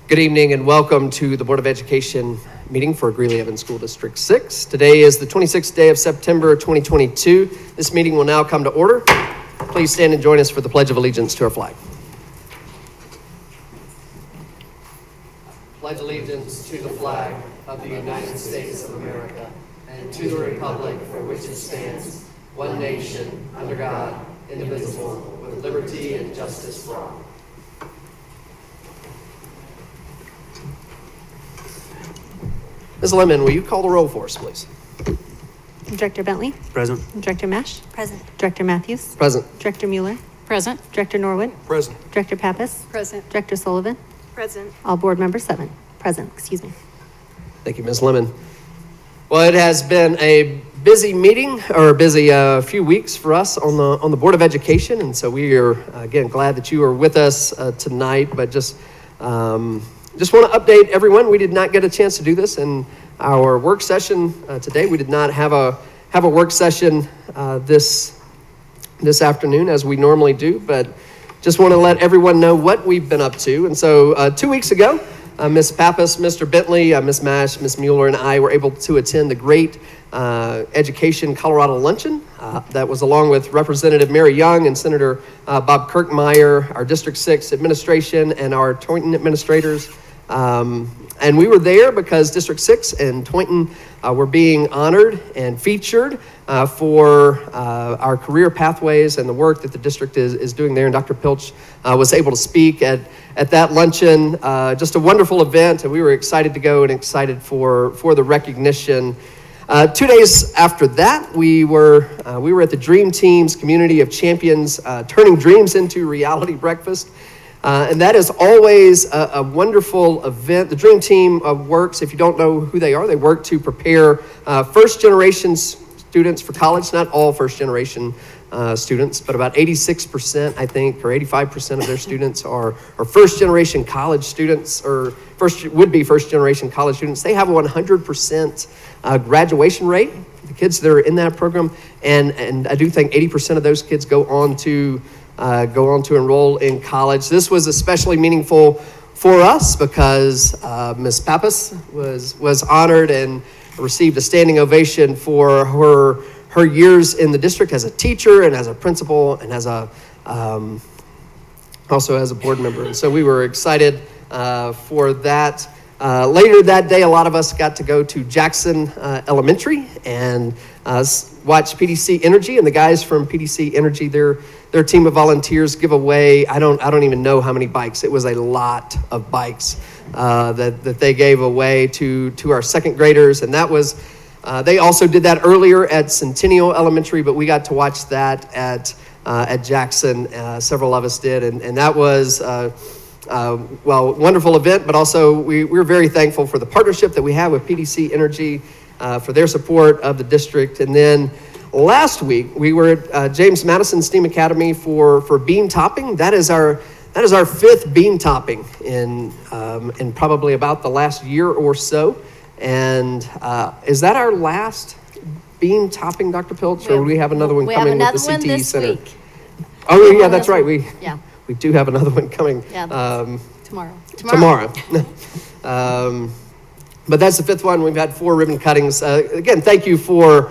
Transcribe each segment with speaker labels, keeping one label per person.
Speaker 1: Good evening and welcome to the Board of Education meeting for Greeley Evans School District 6. Today is the 26th day of September 2022. This meeting will now come to order. Please stand and join us for the Pledge of Allegiance to our flag. Pledge allegiance to the flag of the United States of America and to the republic for which it stands, one nation, under God, indivisible, with liberty and justice for all. Ms. Lemon, will you call the roll for us, please?
Speaker 2: Director Bentley?
Speaker 3: Present.
Speaker 2: Director Mesh?
Speaker 4: Present.
Speaker 2: Director Matthews?
Speaker 1: Present.
Speaker 2: Director Mueller?
Speaker 4: Present.
Speaker 2: Director Norwood?
Speaker 1: Present.
Speaker 2: Director Pappas?
Speaker 4: Present.
Speaker 2: Director Sullivan?
Speaker 4: Present.
Speaker 2: All board members present.
Speaker 1: Thank you, Ms. Lemon. Well, it has been a busy meeting, or a busy few weeks for us on the Board of Education, and so we are, again, glad that you are with us tonight, but just want to update everyone. We did not get a chance to do this in our work session today. We did not have a work session this afternoon as we normally do, but just want to let everyone know what we've been up to. And so 2 weeks ago, Ms. Pappas, Mr. Bentley, Ms. Mash, Ms. Mueller, and I were able to attend the Great Education Colorado Luncheon. That was along with Representative Mary Young and Senator Bob Kirkmeyer, our District 6 administration, and our Toynton administrators. And we were there because District 6 and Toynton were being honored and featured for our career pathways and the work that the district is doing there. And Dr. Pilch was able to speak at that luncheon. Just a wonderful event, and we were excited to go and excited for the recognition. 2 days after that, we were at the Dream Team's Community of Champions Turning Dreams into Reality breakfast. And that is always a wonderful event. The Dream Team works, if you don't know who they are, they work to prepare first-generation students for college. Not all first-generation students, but about 86%, I think, or 85% of their students are first-generation college students, or would-be first-generation college students. They have a 100% graduation rate, the kids that are in that program, and I do think 80% of those kids go on to enroll in college. This was especially meaningful for us because Ms. Pappas was honored and received a standing ovation for her years in the district as a teacher and as a principal and as also as a board member. And so we were excited for that. Later that day, a lot of us got to go to Jackson Elementary and watch PDC Energy, and the guys from PDC Energy, their team of volunteers give away, I don't even know how many bikes. It was a lot of bikes that they gave away to our second graders, and that was, they also did that earlier at Centennial Elementary, but we got to watch that at Jackson. Several of us did, and that was, wonderful event, but also we're very thankful for the partnership that we have with PDC Energy, for their support of the district. And then last week we were at James Madison STEAM Academy for beam topping. That is our fifth beam topping in probably about the last year or so. And is that our last beam topping, Dr. Pilch, or do we have another one coming with the CTE Center?
Speaker 4: Week.
Speaker 1: Oh yeah, that's right. We do have another one coming.
Speaker 4: Yeah, tomorrow.
Speaker 1: But that's the fifth one. We've had 4 ribbon cuttings. Again, thank you to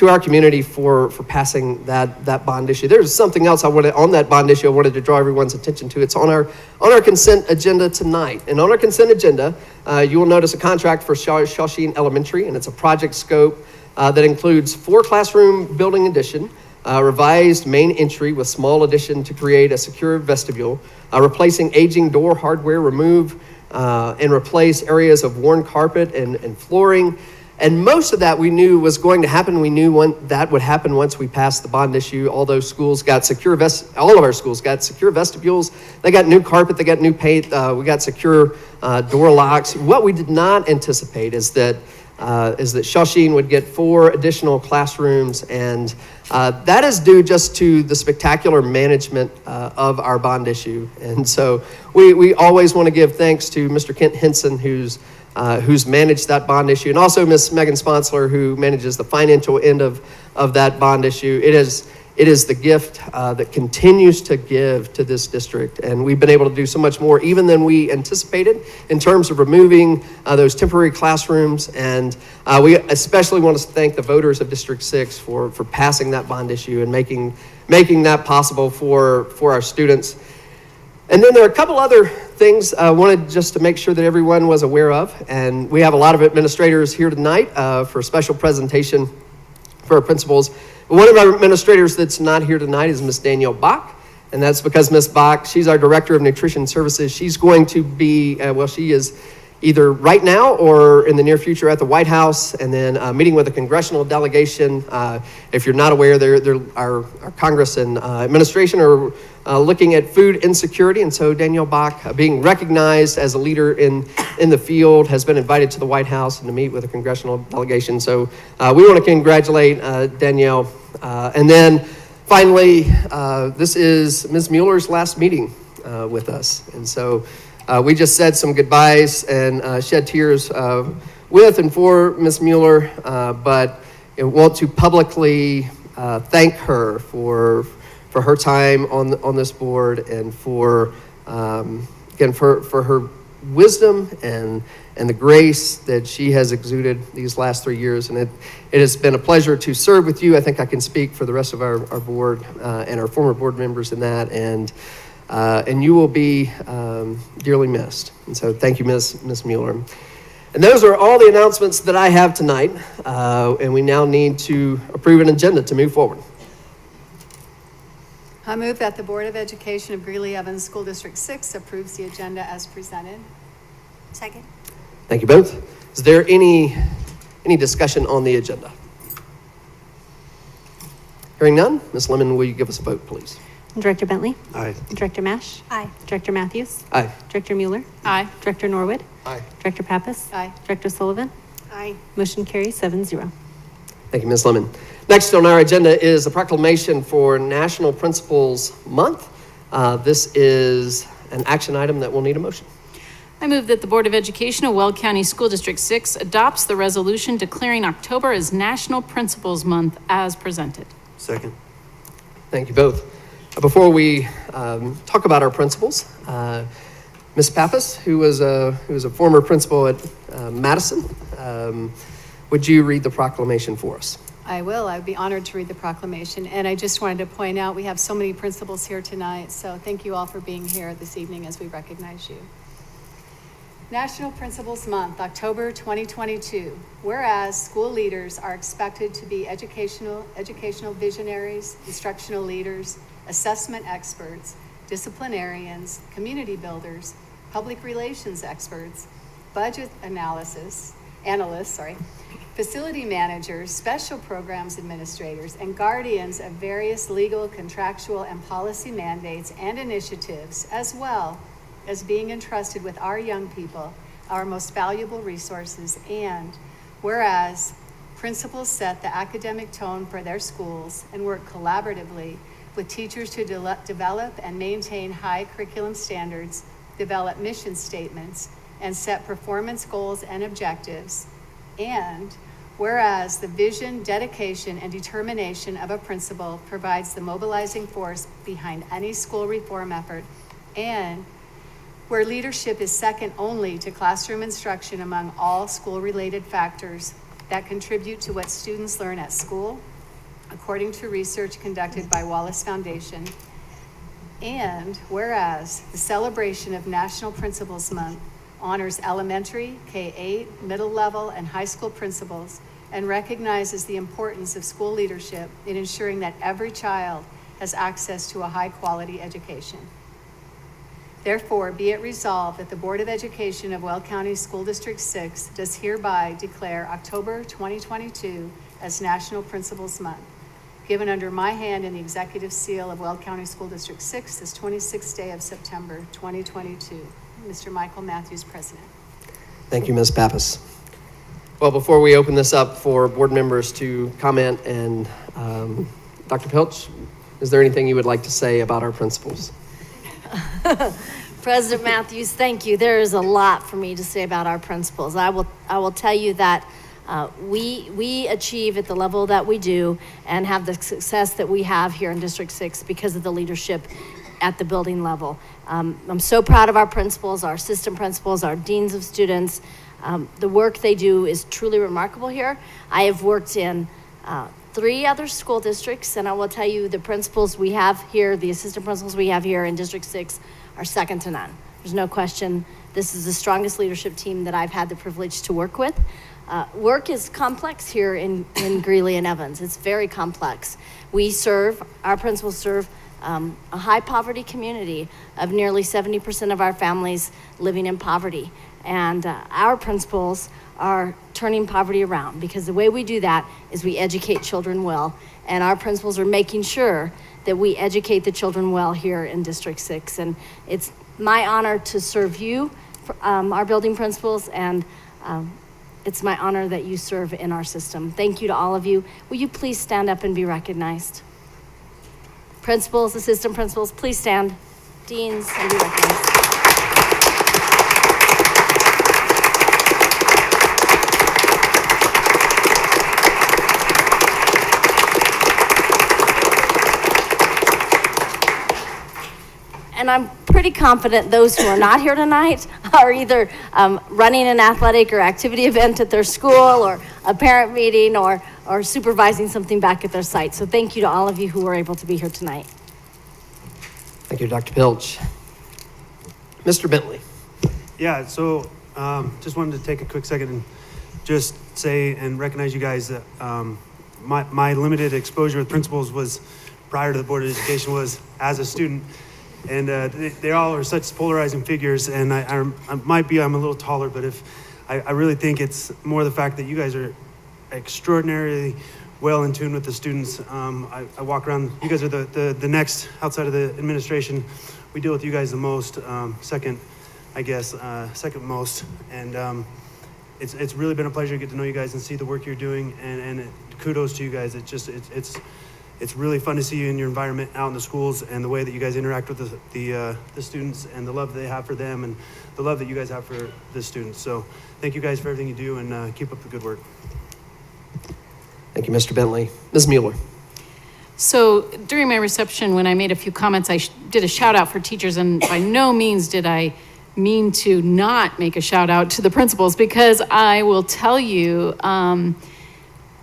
Speaker 1: our community for passing that bond issue. There's something else on that bond issue I wanted to draw everyone's attention to. It's on our consent agenda tonight. And on our consent agenda, you will notice a contract for Shawsheen Elementary, and it's a project scope that includes 4 classroom building addition, revised main entry with small addition to create a secure vestibule, replacing aging door hardware, remove and replace areas of worn carpet and flooring. And most of that we knew was going to happen. We knew that would happen once we passed the bond issue. All those schools got all of our schools got secure vestibules. They got new carpet, they got new paint, we got secure door locks. What we did not anticipate is that Shawsheen would get 4 additional classrooms, and that is due just to the spectacular management of our bond issue. And so we always want to give thanks to Mr. Kent Henson, who's managed that bond issue, and also Ms. Megan Sponsler, who manages the financial end of that bond issue. It it is the gift that continues to give to this district. And we've been able to do so much more even than we anticipated in terms of removing those temporary classrooms. And we especially want to thank the voters of District 6 for passing that bond issue and making that possible for our students. And then there are a couple other things I wanted just to make sure that everyone was aware of. And we have a lot of administrators here tonight for a special presentation for our principals. One of our administrators that's not here tonight is Miss Danielle Bach. And that's because Miss Bach, she's our Director of Nutrition Services. She's going to be, she is either right now or in the near future at the White House, and then meeting with a congressional delegation. If you're not aware, our Congress and administration are looking at food insecurity, and so Danielle Bach, being recognized as a leader in the field, has been invited to the White House and to meet with a congressional delegation. So we want to congratulate Danielle. And then finally, this is Ms. Mueller's last meeting with us, and so we just said some goodbyes and shed tears with and for Ms. Mueller, but I want to publicly thank her for her time on this board and for again for her wisdom and the grace that she has exuded these last 3 years. And it has been a pleasure to serve with you. I think I can speak for the rest of our board and our former board members in that. And you will be dearly missed. And so thank you, Ms. Mueller. And those are all the announcements that I have tonight. And we now need to approve an agenda to move forward.
Speaker 4: I move that the Board of Education of Greeley Evans School District 6 approves the agenda as presented.
Speaker 2: Second.
Speaker 1: Thank you both. Is there any discussion on the agenda? Hearing none, Ms. Lemon, will you give us a vote, please?
Speaker 2: Director Bentley?
Speaker 1: Aye.
Speaker 2: Director Mash?
Speaker 4: Aye.
Speaker 2: Director Matthews?
Speaker 1: Aye.
Speaker 2: Director Mueller?
Speaker 4: Aye.
Speaker 2: Director Norwood?
Speaker 1: Aye.
Speaker 2: Director Pappas?
Speaker 4: Aye.
Speaker 2: Director Sullivan?
Speaker 4: Aye.
Speaker 2: Motion carries 7-0.
Speaker 1: Thank you, Ms. Lemon. Next on our agenda is a proclamation for National Principals Month. This is an action item that will need a motion.
Speaker 3: I move that the Board of Education of Weld County School District 6 adopts the resolution declaring October as National Principals Month as presented.
Speaker 5: Second.
Speaker 1: Thank you both. Before we talk about our principals, Ms. Pappas, who was a former principal at Madison, would you read the proclamation for us?
Speaker 4: I will. I would be honored to read the proclamation. And I just wanted to point out, we have so many principals here tonight, so thank you all for being here this evening as we recognize you. National Principals Month, October 2022. Whereas school leaders are expected to be educational visionaries, instructional leaders, assessment experts, disciplinarians, community builders, public relations experts, budget analysts, facility managers, special programs administrators, and guardians of various legal, contractual, and policy mandates and initiatives, as well as being entrusted with our young people, our most valuable resources. And whereas principals set the academic tone for their schools and work collaboratively with teachers to develop and maintain high curriculum standards, develop mission statements, and set performance goals and objectives. And whereas the vision, dedication, and determination of a principal provides the mobilizing force behind any school reform effort, and where leadership is second only to classroom instruction among all school-related factors that contribute to what students learn at school, according to research conducted by Wallace Foundation. And whereas the celebration of National Principals Month honors elementary, K-8, middle level, and high school principals, and recognizes the importance of school leadership in ensuring that every child has access to a high-quality education. Therefore, be it resolved that the Board of Education of Weld County School District 6 does hereby declare October 2022 as National Principals Month, given under my hand in the executive seal of Weld County School District 6 this 26th day of September 2022. Mr. Michael Matthews, President.
Speaker 1: Thank you, Ms. Pappas. Well, before we open this up for board members to comment, and Dr. Pilch, is there anything you would like to say about our principals?
Speaker 6: President Matthews, thank you. There is a lot for me to say about our principals. I will tell you that
Speaker 5: We achieve at the level that we do and have the success that we have here in District 6 because of the leadership at the building level. I'm so proud of our principals, our assistant principals, our deans of students. The work they do is truly remarkable here. I have worked in 3 other school districts, and I will tell you the principals we have here, the assistant principals we have here in District 6 are second to none. There's no question. This is the strongest leadership team that I've had the privilege to work with. Work is complex here in Greeley and Evans. It's very complex. Our principals serve a high poverty community of nearly 70% of our families living in poverty. And our principals are turning poverty around, because the way we do that is we educate children well. And our principals are making sure that we educate the children well here in District 6. And it's my honor to serve you, our building principals, and it's my honor that you serve in our system. Thank you to all of you. Will you please stand up and be recognized? Principals, assistant principals, please stand. Deans, and be recognized. And I'm pretty confident those who are not here tonight are either running an athletic or activity event at their school, or a parent meeting, or supervising something back at their site. So thank you to all of you who were able to be here tonight.
Speaker 1: Thank you, Dr. Pilch. Mr. Bentley.
Speaker 6: Yeah, so just wanted to take a quick second and just say and recognize you guys that my limited exposure with principals was prior to the Board of Education was as a student. And they all are such polarizing figures, and I'm a little taller, but I really think it's more the fact that you guys are extraordinarily well in tune with the students. I walk around, you guys are the next, outside of the administration, we deal with you guys the most, second most, and it's really been a pleasure to get to know you guys and see the work you're doing, and kudos to you guys. It's really fun to see you in your environment out in the schools, and the way that you guys interact with the students, and the love they have for them, and the love that you guys have for the students. So thank you guys for everything you do, and keep up the good work.
Speaker 1: Thank you, Mr. Bentley. Ms. Mueller.
Speaker 3: So during my reception, when I made a few comments, I did a shout out for teachers, and by no means did I mean to not make a shout out to the principals, because I will tell you,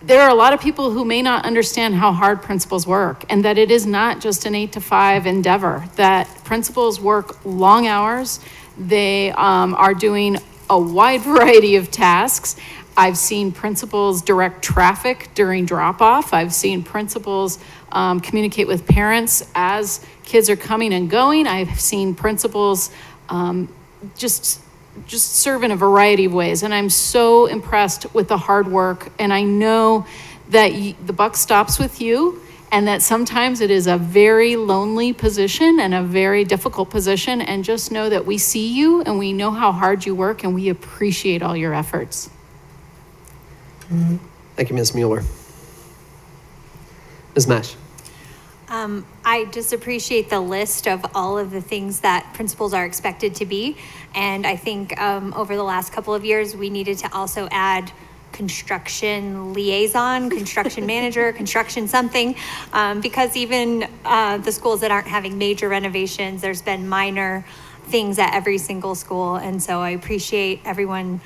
Speaker 3: there are a lot of people who may not understand how hard principals work, and that it is not just an 8 to 5 endeavor, that principals work long hours. They are doing a wide variety of tasks. I've seen principals direct traffic during drop-off. I've seen principals communicate with parents as kids are coming and going. I've seen principals just serve in a variety of ways. And I'm so impressed with the hard work. And I know that the buck stops with you, and that sometimes it is a very lonely position and a very difficult position. And just know that we see you, and we know how hard you work, and we appreciate all your efforts.
Speaker 1: Thank you, Ms. Mueller. Ms. Mash.
Speaker 7: I just appreciate the list of all of the things that principals are expected to be. And I think over the last couple of years, we needed to also add construction liaison, construction manager, construction something, because even the schools that aren't having major renovations, there's been minor things at every single school. And so I appreciate everyone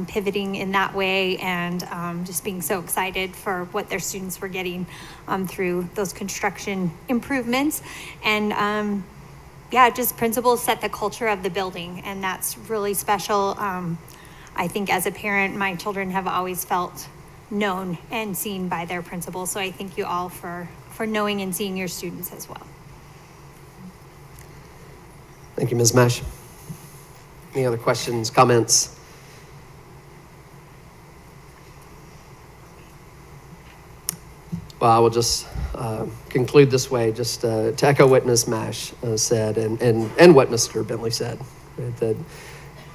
Speaker 7: pivoting in that way, and just being so excited for what their students were getting through those construction improvements. And just principals set the culture of the building, and that's really special. I think as a parent, my children have always felt known and seen by their principals. So I thank you all for knowing and seeing your students as well.
Speaker 1: Thank you, Ms. Mash. Any other questions, comments? Well, I will just conclude this way, just to echo what Ms. Mash said, and what Mr. Bentley said, right?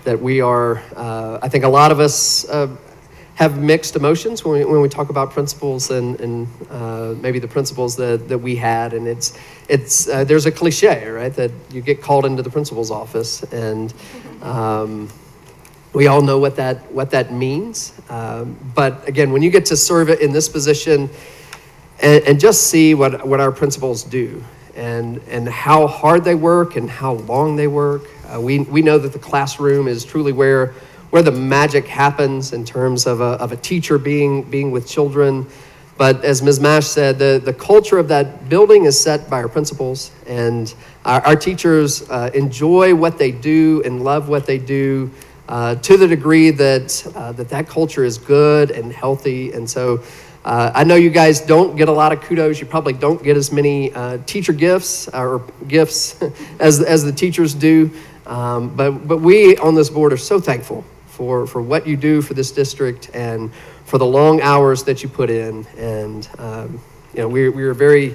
Speaker 1: That we are, I think a lot of us have mixed emotions when we talk about principals, and maybe the principals that we had, and it's there's a cliche, right, that you get called into the principal's office, and We all know what that means. But again, when you get to serve it in this position and just see what our principals do and how hard they work and how long they work, we know that the classroom is truly where the magic happens in terms of a teacher being with children. But as Ms. Mash said, the culture of that building is set by our principals, and our teachers enjoy what they do and love what they do to the degree that culture is good and healthy. And so I know you guys don't get a lot of kudos. You probably don't get as many teacher gifts or gifts as the teachers do. But we on this board are so thankful for what you do for this district and for the long hours that you put in. And we are very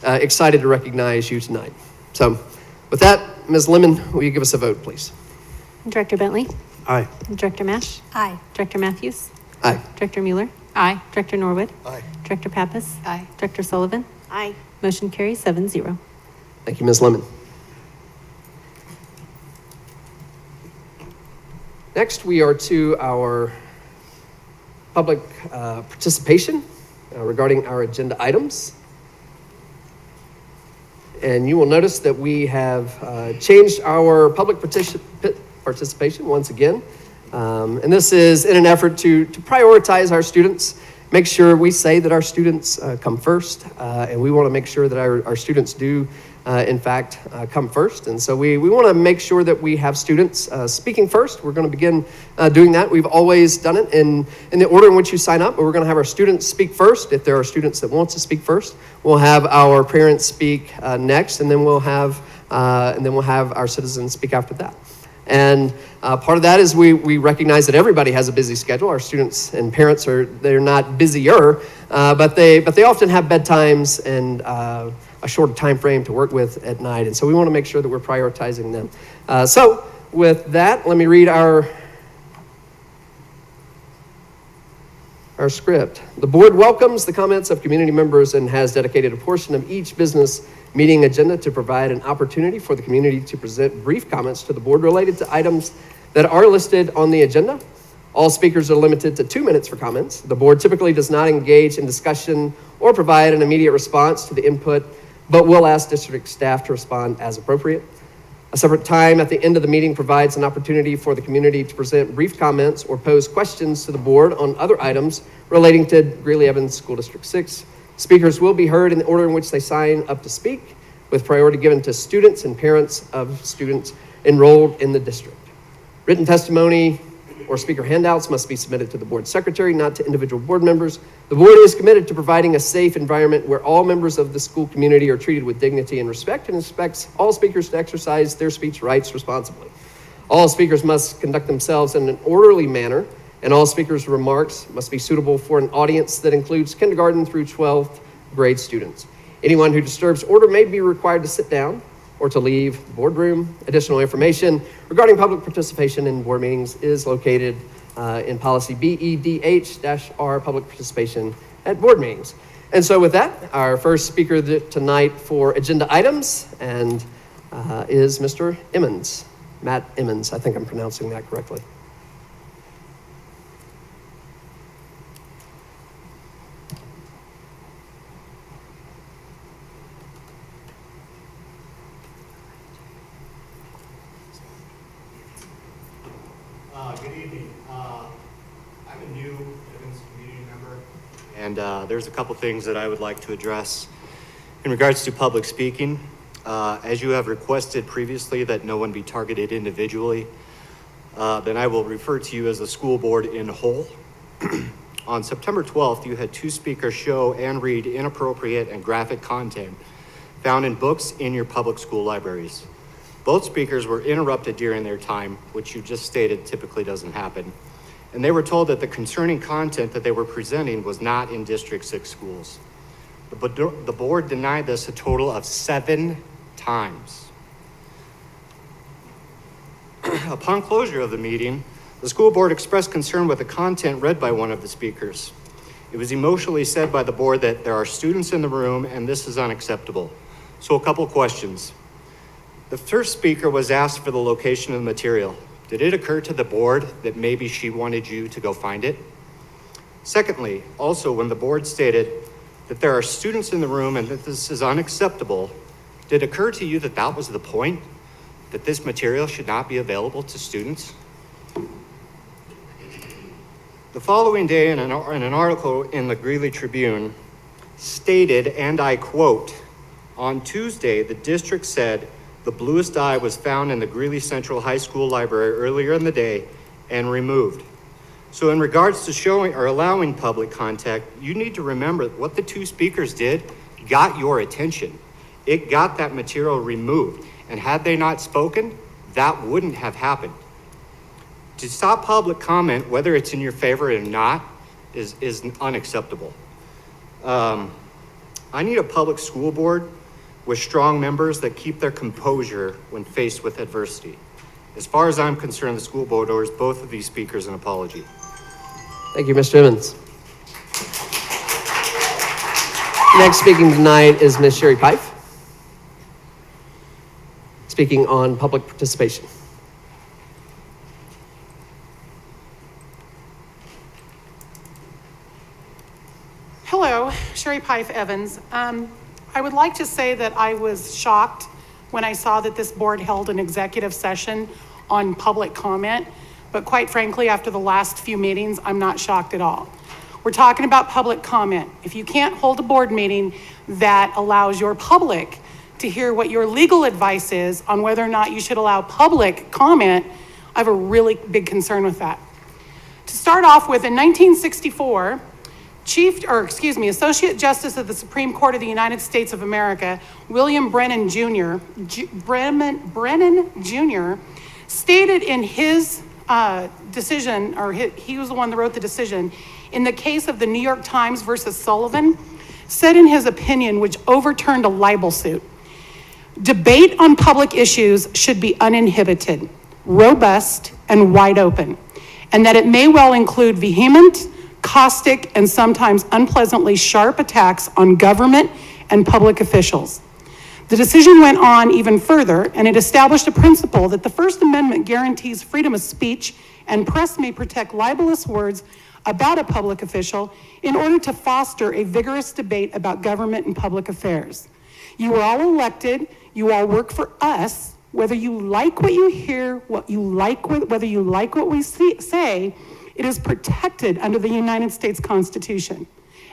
Speaker 1: excited to recognize you tonight. So with that, Ms. Lemon, will you give us a vote, please?
Speaker 2: Director Bentley?
Speaker 6: Aye.
Speaker 2: Director Mash?
Speaker 7: Aye.
Speaker 2: Director Matthews?
Speaker 1: Aye.
Speaker 2: Director Mueller?
Speaker 3: Aye.
Speaker 2: Director Norwood?
Speaker 6: Aye.
Speaker 2: Director Pappas?
Speaker 4: Aye.
Speaker 2: Director Sullivan?
Speaker 5: Aye.
Speaker 2: Motion carries 7-0.
Speaker 1: Thank you, Ms. Lemon. Next, we are to our public participation regarding our agenda items. And you will notice that we have changed our public participation once again. And this is in an effort to prioritize our students, make sure we say that our students come first, and we want to make sure that our students do, in fact, come first. And so we want to make sure that we have students speaking first. We're going to begin doing that. We've always done it in the order in which you sign up, but we're going to have our students speak first. If there are students that want to speak first, we'll have our parents speak next, and then we'll have our citizens speak after that. And part of that is we recognize that everybody has a busy schedule. Our students and parents they're not busier, but they often have bedtimes and a shorter time frame to work with at night. And so we want to make sure that we're prioritizing them. So with that, let me read our script. The board welcomes the comments of community members and has dedicated a portion of each business meeting agenda to provide an opportunity for the community to present brief comments to the board related to items that are listed on the agenda. All speakers are limited to 2 minutes for comments. The board typically does not engage in discussion or provide an immediate response to the input, but will ask district staff to respond as appropriate. A separate time at the end of the meeting provides an opportunity for the community to present brief comments or pose questions to the board on other items relating to Greeley Evans School District 6. Speakers will be heard in the order in which they sign up to speak, with priority given to students and parents of students enrolled in the district. Written testimony or speaker handouts must be submitted to the board secretary, not to individual board members. The board is committed to providing a safe environment where all members of the school community are treated with dignity and respect, and expects all speakers to exercise their speech rights responsibly. All speakers must conduct themselves in an orderly manner, and all speakers' remarks must be suitable for an audience that includes kindergarten through 12th grade students. Anyone who disturbs order may be required to sit down or to leave the boardroom. Additional information regarding public participation in board meetings is located in policy BEDH-R, public participation at board meetings. And so with that, our first speaker tonight for agenda items is Mr. Emmons, Matt Emmons. I think I'm pronouncing that correctly.
Speaker 8: Good evening. I'm a new Evans community member, and there's a couple things that I would like to address in regards to public speaking. As you have requested previously that no one be targeted individually, then I will refer to you as the school board in whole. On September 12th, you had 2 speakers show and read inappropriate and graphic content found in books in your public school libraries. Both speakers were interrupted during their time, which you just stated typically doesn't happen. And they were told that the concerning content that they were presenting was not in District 6 schools. The board denied this a total of 7 times. Upon closure of the meeting, the school board expressed concern with the content read by one of the speakers. It was emotionally said by the board that there are students in the room and this is unacceptable. So a couple questions. The first speaker was asked for the location of the material. Did it occur to the board that maybe she wanted you to go find it? Secondly, also when the board stated that there are students in the room and that this is unacceptable, did it occur to you that that was the point? That this material should not be available to students? The following day in an article in the Greeley Tribune stated, and I quote, "On Tuesday, the district said the bluest eye was found in the Greeley Central High School library earlier in the day and removed." So in regards to showing or allowing public contact, you need to remember what the two speakers did got your attention. It got that material removed. And had they not spoken, that wouldn't have happened. To stop public comment, whether it's in your favor or not, is unacceptable. I need a public school board with strong members that keep their composure when faced with adversity. As far as I'm concerned, the school board owes both of these speakers an apology.
Speaker 1: Thank you, Mr. Emmons. Next speaking tonight is Ms. Sherry Pife, speaking on public participation.
Speaker 9: Hello, Sherry Pife Evans. I would like to say that I was shocked when I saw that this board held an executive session on public comment, but quite frankly, after the last few meetings, I'm not shocked at all. We're talking about public comment. If you can't hold a board meeting that allows your public to hear what your legal advice is on whether or not you should allow public comment, I have a really big concern with that. To start off with, in 1964, Associate Justice of the Supreme Court of the United States of America, William Brennan Jr., stated in his decision, or he was the one that wrote the decision, in the case of the New York Times versus Sullivan, said in his opinion, which overturned a libel suit, "Debate on public issues should be uninhibited, robust, and wide open, and that it may well include vehement, caustic, and sometimes unpleasantly sharp attacks on government and public officials." The decision went on even further, and it established a principle that the First Amendment guarantees freedom of speech and press may protect libelous words about a public official in order to foster a vigorous debate about government and public affairs. You are all elected, you all work for us, whether you like what you hear, whether you like what we say, it is protected under the United States Constitution,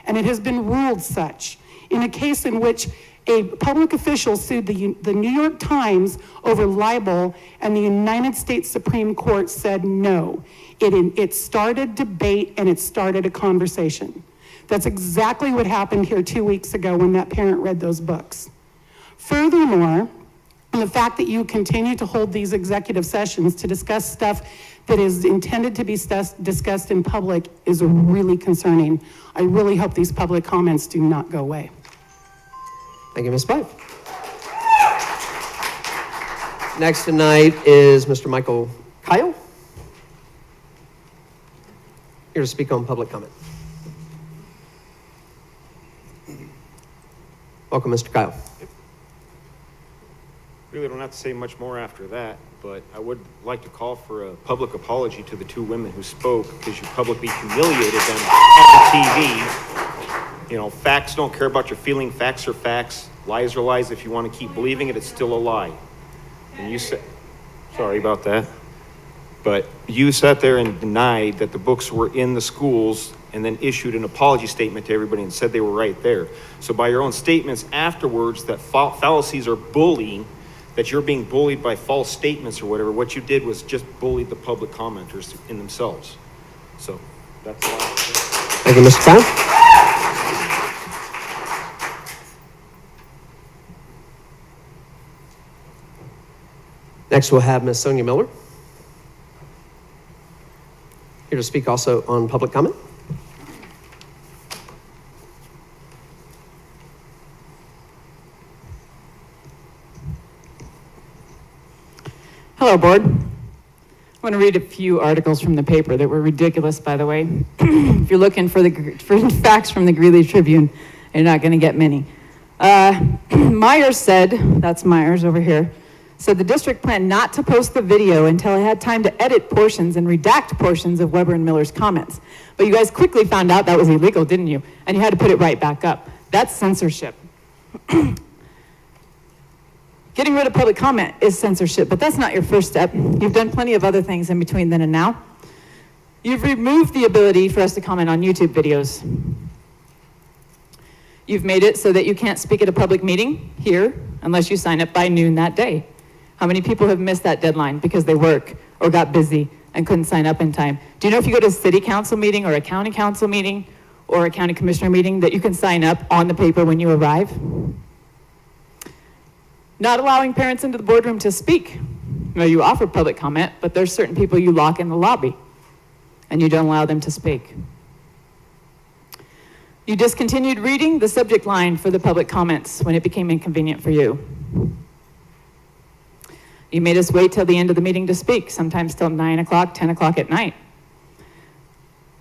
Speaker 9: and it has been ruled such. In a case in which a public official sued the New York Times over libel, and the United States Supreme Court said no. It started debate and it started a conversation. That's exactly what happened here 2 weeks ago when that parent read those books. Furthermore, the fact that you continue to hold these executive sessions to discuss stuff that is intended to be discussed in public is really concerning. I really hope these public comments do not go away.
Speaker 1: Thank you, Ms. Pipe. Next tonight is Mr. Michael Kyle, here to speak on public comment. Welcome, Mr. Kyle.
Speaker 10: Really don't have to say much more after that, but I would like to call for a public apology to the two women who spoke, because you publicly humiliated them on TV. You know, facts don't care about your feeling. Facts are facts. Lies are lies. If you want to keep believing it, it's still a lie. And you said, sorry about that, but you sat there and denied that the books were in the schools and then issued an apology statement to everybody and said they were right there. So by your own statements afterwards that fallacies are bullying, that you're being bullied by false statements or whatever, what you did was just bully the public commenters in themselves. So that's all.
Speaker 1: Thank you, Mr. Kyle. Next, we'll have Ms. Sonia Miller, here to speak also on public comment.
Speaker 11: Hello, board. I want to read a few articles from the paper that were ridiculous, by the way. If you're looking for facts from the Greeley Tribune, you're not going to get many. Myers said, that's Myers over here, said the district planned not to post the video until it had time to edit portions and redact portions of Weber and Miller's comments. But you guys quickly found out that was illegal, didn't you? And you had to put it right back up. That's censorship. Getting rid of public comment is censorship, but that's not your first step. You've done plenty of other things in between then and now. You've removed the ability for us to comment on YouTube videos. You've made it so that you can't speak at a public meeting here unless you sign up by noon that day. How many people have missed that deadline because they work or got busy and couldn't sign up in time? Do you know if you go to a city council meeting or a county council meeting or a county commissioner meeting that you can sign up on the paper when you arrive? Not allowing parents into the boardroom to speak. Well, you offer public comment, but there's certain people you lock in the lobby and you don't allow them to speak. You discontinued reading the subject line for the public comments when it became inconvenient for you. You made us wait till the end of the meeting to speak, sometimes till 9 o'clock, 10 o'clock at night.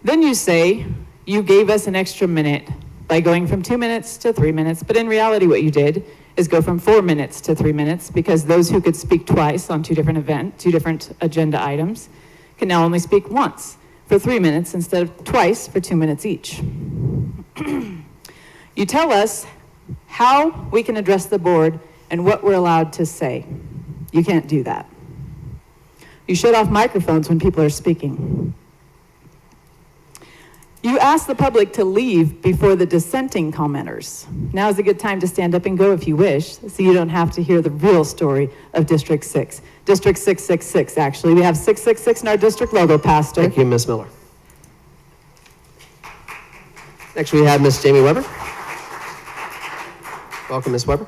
Speaker 11: Then you say you gave us an extra minute by going from 2 minutes to 3 minutes, but in reality what you did is go from 4 minutes to 3 minutes because those who could speak twice on two different agenda items can now only speak once for 3 minutes instead of twice for 2 minutes each. You tell us how we can address the board and what we're allowed to say. You can't do that. You shut off microphones when people are speaking. You ask the public to leave before the dissenting commenters. Now is a good time to stand up and go if you wish, so you don't have to hear the real story of District 6. District 666, actually. We have 666 in our district logo, Pastor.
Speaker 1: Thank you, Ms. Miller. Next, we have Ms. Jamie Weber. Welcome, Ms. Weber.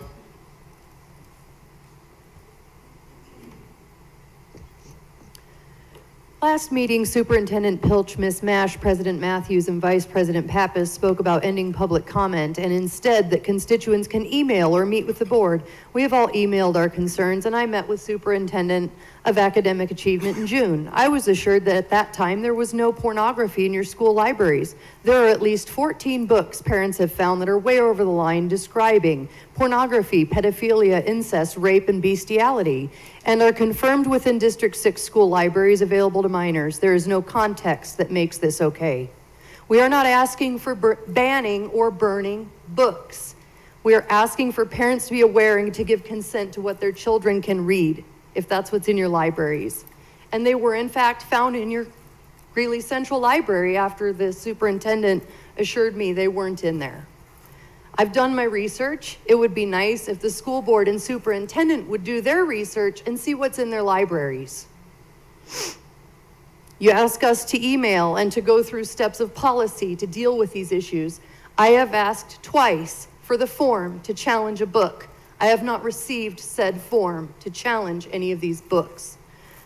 Speaker 12: Last meeting, Superintendent Pilch, Ms. Mash, President Matthews, and Vice President Pappas spoke about ending public comment and instead that constituents can email or meet with the board. We have all emailed our concerns, and I met with Superintendent of Academic Achievement in June. I was assured that at that time there was no pornography in your school libraries. There are at least 14 books parents have found that are way over the line describing pornography, pedophilia, incest, rape, and bestiality, and are confirmed within District 6 school libraries available to minors. There is no context that makes this okay. We are not asking for banning or burning books. We are asking for parents to be aware and to give consent to what their children can read, if that's what's in your libraries. And they were in fact found in your Greeley Central Library after the superintendent assured me they weren't in there. I've done my research. It would be nice if the school board and superintendent would do their research and see what's in their libraries. You ask us to email and to go through steps of policy to deal with these issues. I have asked twice for the form to challenge a book. I have not received said form to challenge any of these books.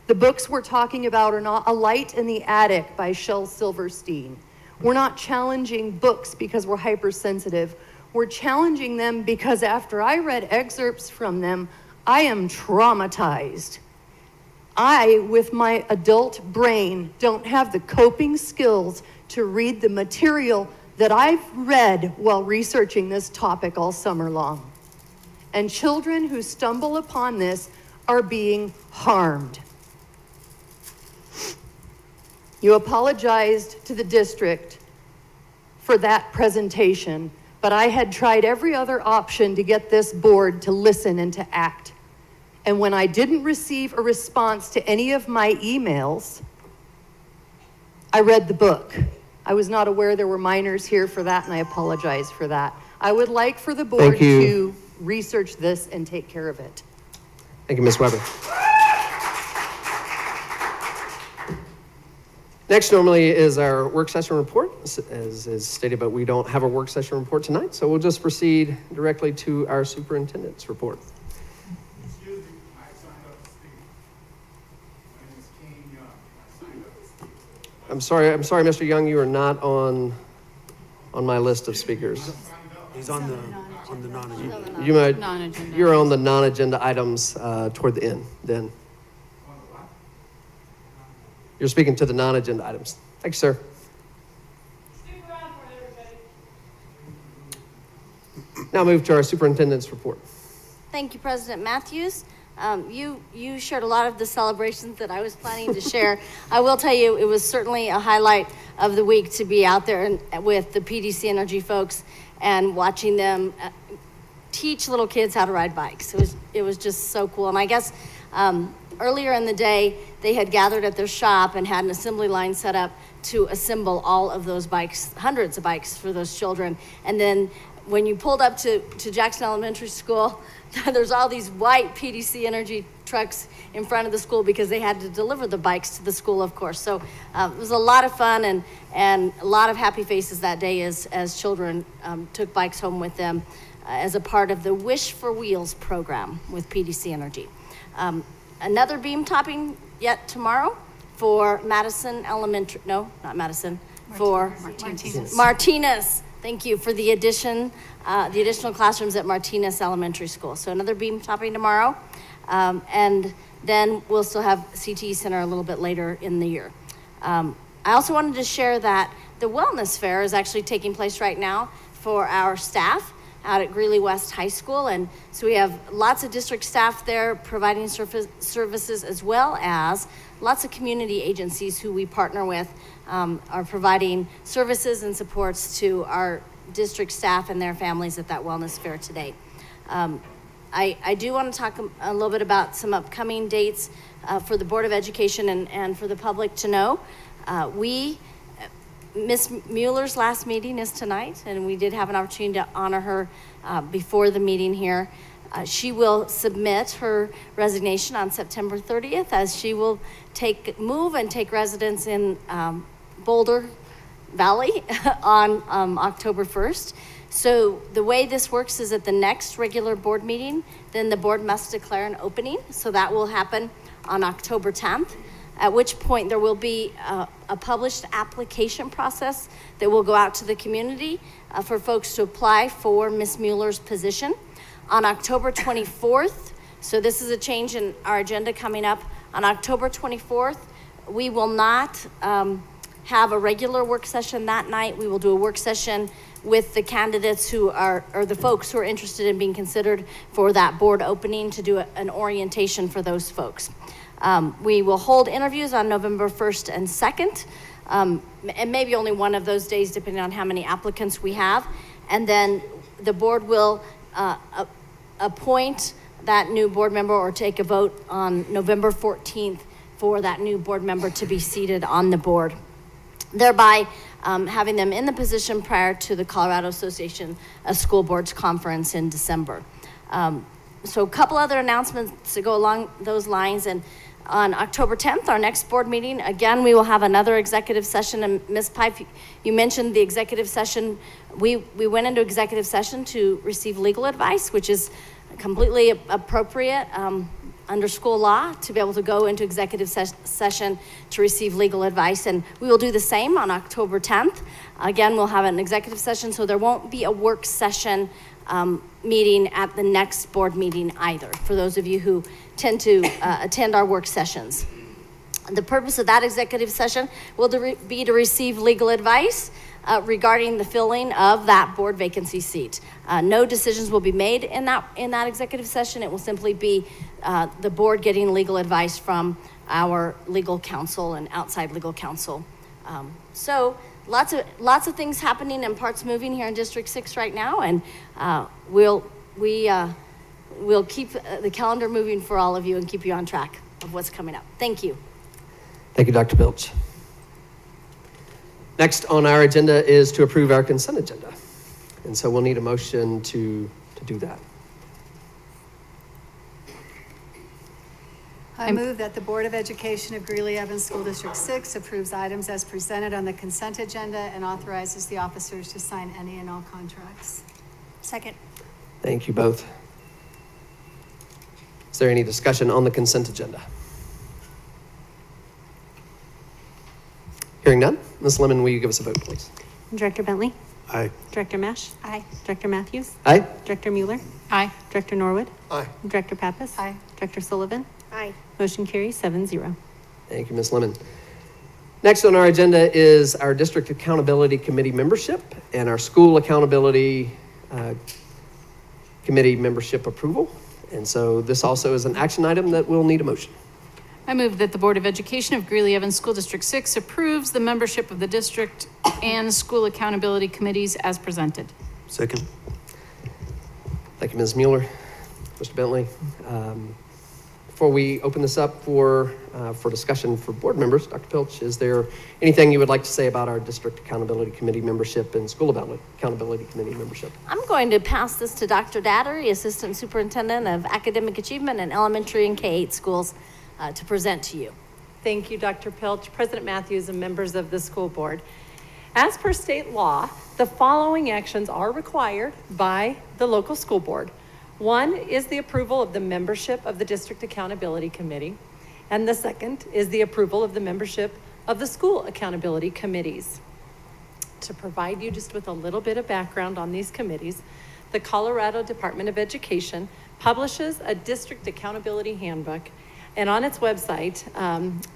Speaker 12: The books we're talking about are not A Light in the Attic by Shel Silverstein. We're not challenging books because we're hypersensitive. We're challenging them because after I read excerpts from them, I am traumatized. I, with my adult brain, don't have the coping skills to read the material that I've read while researching this topic all summer long. And children who stumble upon this are being harmed. You apologized to the district for that presentation, but I had tried every other option to get this board to listen and to act. And when I didn't receive a response to any of my emails, I read the book. I was not aware there were minors here for that, and I apologize for that. I would like for the board to research this and take care of it.
Speaker 1: Thank you, Ms. Weber. Next normally is our work session report, as is stated, but we don't have a work session report tonight, so we'll just proceed directly to our superintendent's report.
Speaker 13: Excuse me, I signed up to speak. My name is Kane Young. I signed up to speak.
Speaker 1: I'm sorry, Mr. Young, you are not on my list of speakers.
Speaker 6: He's on the non-agenda.
Speaker 1: You're on the non-agenda items toward the end, then. You're speaking to the non-agenda items. Thanks, sir.
Speaker 9: Stick around for it, everybody.
Speaker 1: Now move to our superintendent's report.
Speaker 5: Thank you, President Matthews. You shared a lot of the celebrations that I was planning to share. I will tell you, it was certainly a highlight of the week to be out there with the PDC Energy folks and watching them teach little kids how to ride bikes. It was just so cool. And I guess earlier in the day, they had gathered at their shop and had an assembly line set up to assemble all of those bikes, hundreds of bikes for those children. And then when you pulled up to Jackson Elementary School, there's all these white PDC Energy trucks in front of the school because they had to deliver the bikes to the school, of course. So it was a lot of fun and a lot of happy faces that day as children took bikes home with them as a part of the Wish for Wheels program with PDC Energy. Another beam topping yet tomorrow for Madison Elementary, no, not Madison, for Martinez. Thank you for the additional classrooms at Martinez Elementary School. So another beam topping tomorrow. And then we'll still have CTE Center a little bit later in the year. I also wanted to share that the Wellness Fair is actually taking place right now for our staff out at Greeley West High School. And so we have lots of district staff there providing services, as well as lots of community agencies who we partner with are providing services and supports to our district staff and their families at that Wellness Fair today. I do want to talk a little bit about some upcoming dates for the Board of Education and for the public to know. Miss Mueller's last meeting is tonight, and we did have an opportunity to honor her before the meeting here. She will submit her resignation on September 30th, as she will move and take residence in Boulder Valley on October 1st. So the way this works is at the next regular board meeting, then the board must declare an opening. So that will happen on October 10th, at which point there will be a published application process that will go out to the community for folks to apply for Miss Mueller's position. On October 24th, so this is a change in our agenda coming up, on October 24th, we will not have a regular work session that night. We will do a work session with the candidates or the folks who are interested in being considered for that board opening, to do an orientation for those folks. We will hold interviews on November 1st and 2nd, and maybe only one of those days depending on how many applicants we have. And then the board will appoint that new board member or take a vote on November 14th for that new board member to be seated on the board, thereby having them in the position prior to the Colorado Association of School Boards Conference in December. So a couple other announcements to go along those lines. And on October 10th, our next board meeting, again, we will have another executive session. And Ms. Pipe, you mentioned the executive session. We went into executive session to receive legal advice, which is completely appropriate under school law to be able to go into executive session to receive legal advice. And we will do the same on October 10th. Again, we'll have an executive session, so there won't be a work session meeting at the next board meeting either, for those of you who tend to attend our work sessions. The purpose of that executive session will be to receive legal advice regarding the filling of that board vacancy seat. No decisions will be made in that executive session. It will simply be the board getting legal advice from our legal counsel and outside legal counsel. So lots of things happening and parts moving here in District 6 right now, and we'll keep the calendar moving for all of you and keep you on track of what's coming up. Thank you.
Speaker 1: Thank you, Dr. Pilch. Next on our agenda is to approve our consent agenda. And so we'll need a motion to do that.
Speaker 4: I move that the Board of Education of Greeley Evans School District 6 approves items as presented on the consent agenda and authorizes the officers to sign any and all contracts.
Speaker 7: Second.
Speaker 1: Thank you both. Is there any discussion on the consent agenda? Hearing none, Ms. Lemon, will you give us a vote, please?
Speaker 2: Director Bentley?
Speaker 6: Aye.
Speaker 2: Director Mesh?
Speaker 7: Aye.
Speaker 2: Director Matthews?
Speaker 1: Aye.
Speaker 2: Director Mueller?
Speaker 3: Aye.
Speaker 2: Director Norwood?
Speaker 1: Aye.
Speaker 2: Director Pappas?
Speaker 4: Aye.
Speaker 2: Director Sullivan?
Speaker 7: Aye.
Speaker 2: Motion carries 7-0.
Speaker 1: Thank you, Ms. Lemon. Next on our agenda is our District Accountability Committee membership and our School Accountability Committee membership approval. And so this also is an action item that will need a motion.
Speaker 3: I move that the Board of Education of Greeley Evans School District 6 approves the membership of the district and school accountability committees as presented.
Speaker 6: Second.
Speaker 1: Thank you, Ms. Mueller. Mr. Bentley. Before we open this up for discussion for board members, Dr. Pilch, is there anything you would like to say about our district accountability committee membership and school accountability committee membership?
Speaker 5: I'm going to pass this to Dr. Dattery, Assistant Superintendent of Academic Achievement in Elementary and K-8 schools, to present to you.
Speaker 14: Thank you, Dr. Pilch, President Matthews, and members of the school board. As per state law, the following actions are required by the local school board. One is the approval of the membership of the District Accountability Committee, and the second is the approval of the membership of the school accountability committees. To provide you just with a little bit of background on these committees, the Colorado Department of Education publishes a district accountability handbook, and on its website,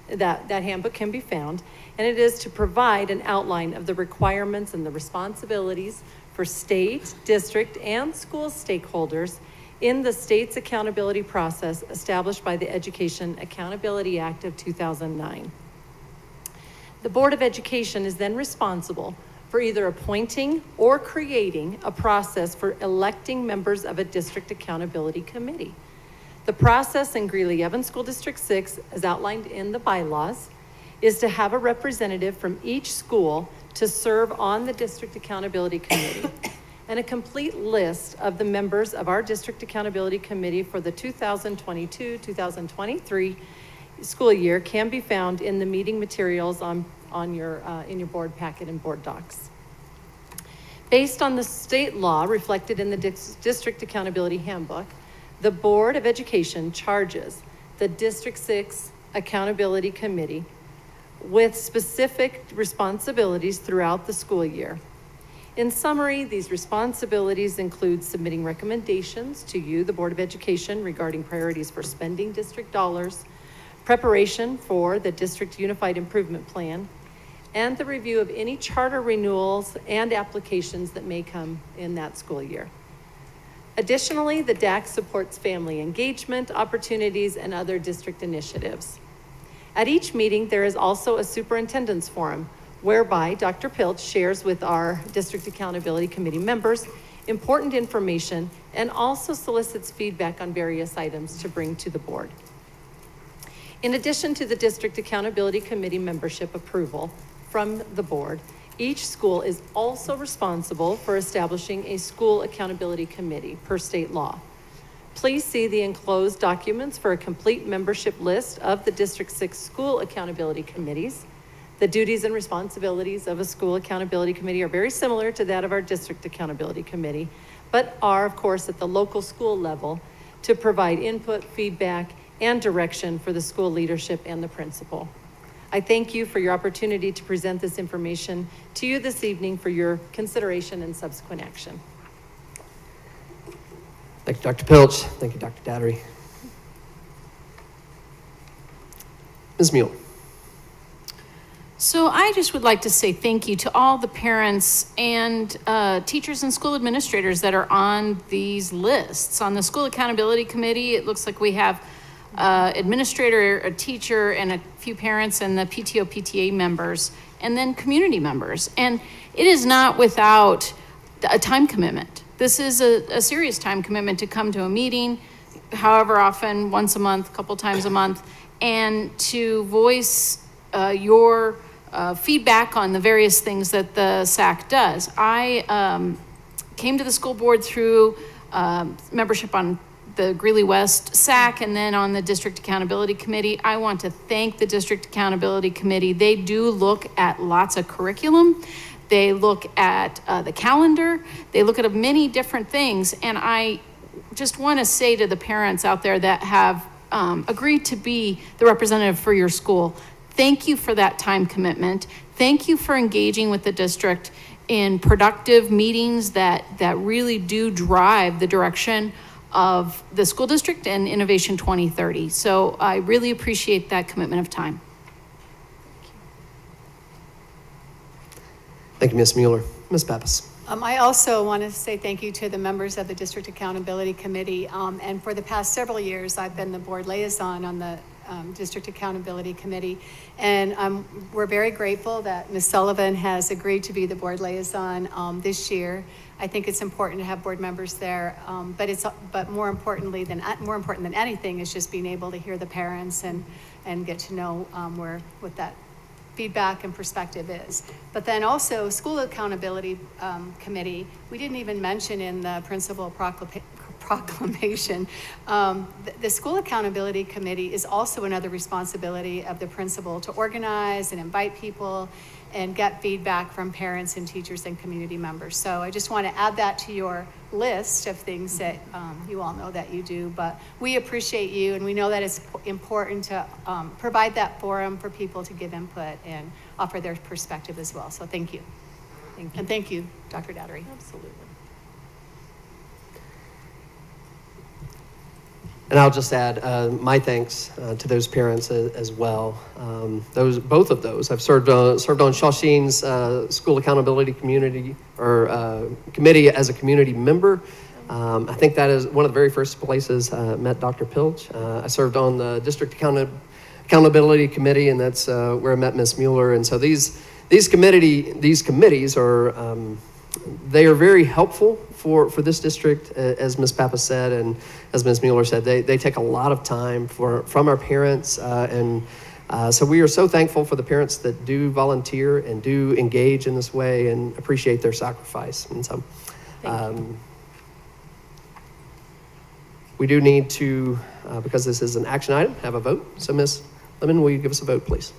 Speaker 14: that handbook can be found, and it is to provide an outline of the requirements and the responsibilities for state, district, and school stakeholders in the state's accountability process established by the Education Accountability Act of 2009. The Board of Education is then responsible for either appointing or creating a process for electing members of a district accountability committee. The process in Greeley Evans School District 6, as outlined in the bylaws, is to have a representative from each school to serve on the District Accountability Committee. And a complete list of the members of our District Accountability Committee for the 2022-2023 school year can be found in the meeting materials in your board packet and board docs. Based on the state law reflected in the District Accountability Handbook, the Board of Education charges the District 6 Accountability Committee with specific responsibilities throughout the school year. In summary, these responsibilities include submitting recommendations to you, the Board of Education, regarding priorities for spending district dollars, preparation for the District Unified Improvement Plan, and the review of any charter renewals and applications that may come in that school year. Additionally, the DAC supports family engagement opportunities and other district initiatives. At each meeting, there is also a superintendent's forum, whereby Dr. Pilch shares with our District Accountability Committee members important information and also solicits feedback on various items to bring to the board. In addition to the District Accountability Committee membership approval from the board, each school is also responsible for establishing a school accountability committee per state law. Please see the enclosed documents for a complete membership list of the District 6 school accountability committees. The duties and responsibilities of a school accountability committee are very similar to that of our district accountability committee, but are, of course, at the local school level to provide input, feedback, and direction for the school leadership and the principal. I thank you for your opportunity to present this information to you this evening for your consideration and subsequent action.
Speaker 1: Thank you, Dr. Pilch. Thank you, Dr. Dattery. Ms. Mueller.
Speaker 3: So I just would like to say thank you to all the parents and teachers and school administrators that are on these lists. On the School Accountability Committee, it looks like we have administrator, a teacher, and a few parents, and the PTO, PTA members, and then community members. And it is not without a time commitment. This is a serious time commitment to come to a meeting, however often, once a month, a couple times a month, and to voice your feedback on the various things that the SAC does. I came to the school board through membership on the Greeley West SAC and then on the District Accountability Committee. I want to thank the District Accountability Committee. They do look at lots of curriculum. They look at the calendar. They look at many different things. And I just want to say to the parents out there that have agreed to be the representative for your school, thank you for that time commitment. Thank you for engaging with the district in productive meetings that really do drive the direction of the school district and Innovation 2030. So I really appreciate that commitment of time.
Speaker 1: Thank you, Ms. Mueller. Ms. Pappas.
Speaker 4: I also want to say thank you to the members of the District Accountability Committee. And for the past several years, I've been the board liaison on the District Accountability Committee. And we're very grateful that Ms. Sullivan has agreed to be the board liaison this year. I think it's important to have board members there, but more important than anything is just being able to hear the parents and get to know what that feedback and perspective is. But then also School Accountability Committee, we didn't even mention in the principal proclamation. The School Accountability Committee is also another responsibility of the principal to organize and invite people and get feedback from parents and teachers and community members. So I just want to add that to your list of things that you all know that you do, but we appreciate you and we know that it's important to provide that forum for people to give input and offer their perspective as well. So thank you. Thank you. And thank you, Dr. Dowdery.
Speaker 14: Absolutely.
Speaker 1: And I'll just add my thanks to those parents as well. Both of those. I've served on Shawseen's School Accountability Committee as a community member. I think that is one of the very first places I met Dr. Pilch. I served on the District Accountability Committee, and that's where I met Ms. Mueller. And so these committees are they are very helpful for this district, as Ms. Pappas said, and as Ms. Mueller said, they take a lot of time from our parents, so we are so thankful for the parents that do volunteer and do engage in this way and appreciate their sacrifice. And so we do need to, because this is an action item, have a vote. So Ms. Lemon, will you give us a vote, please?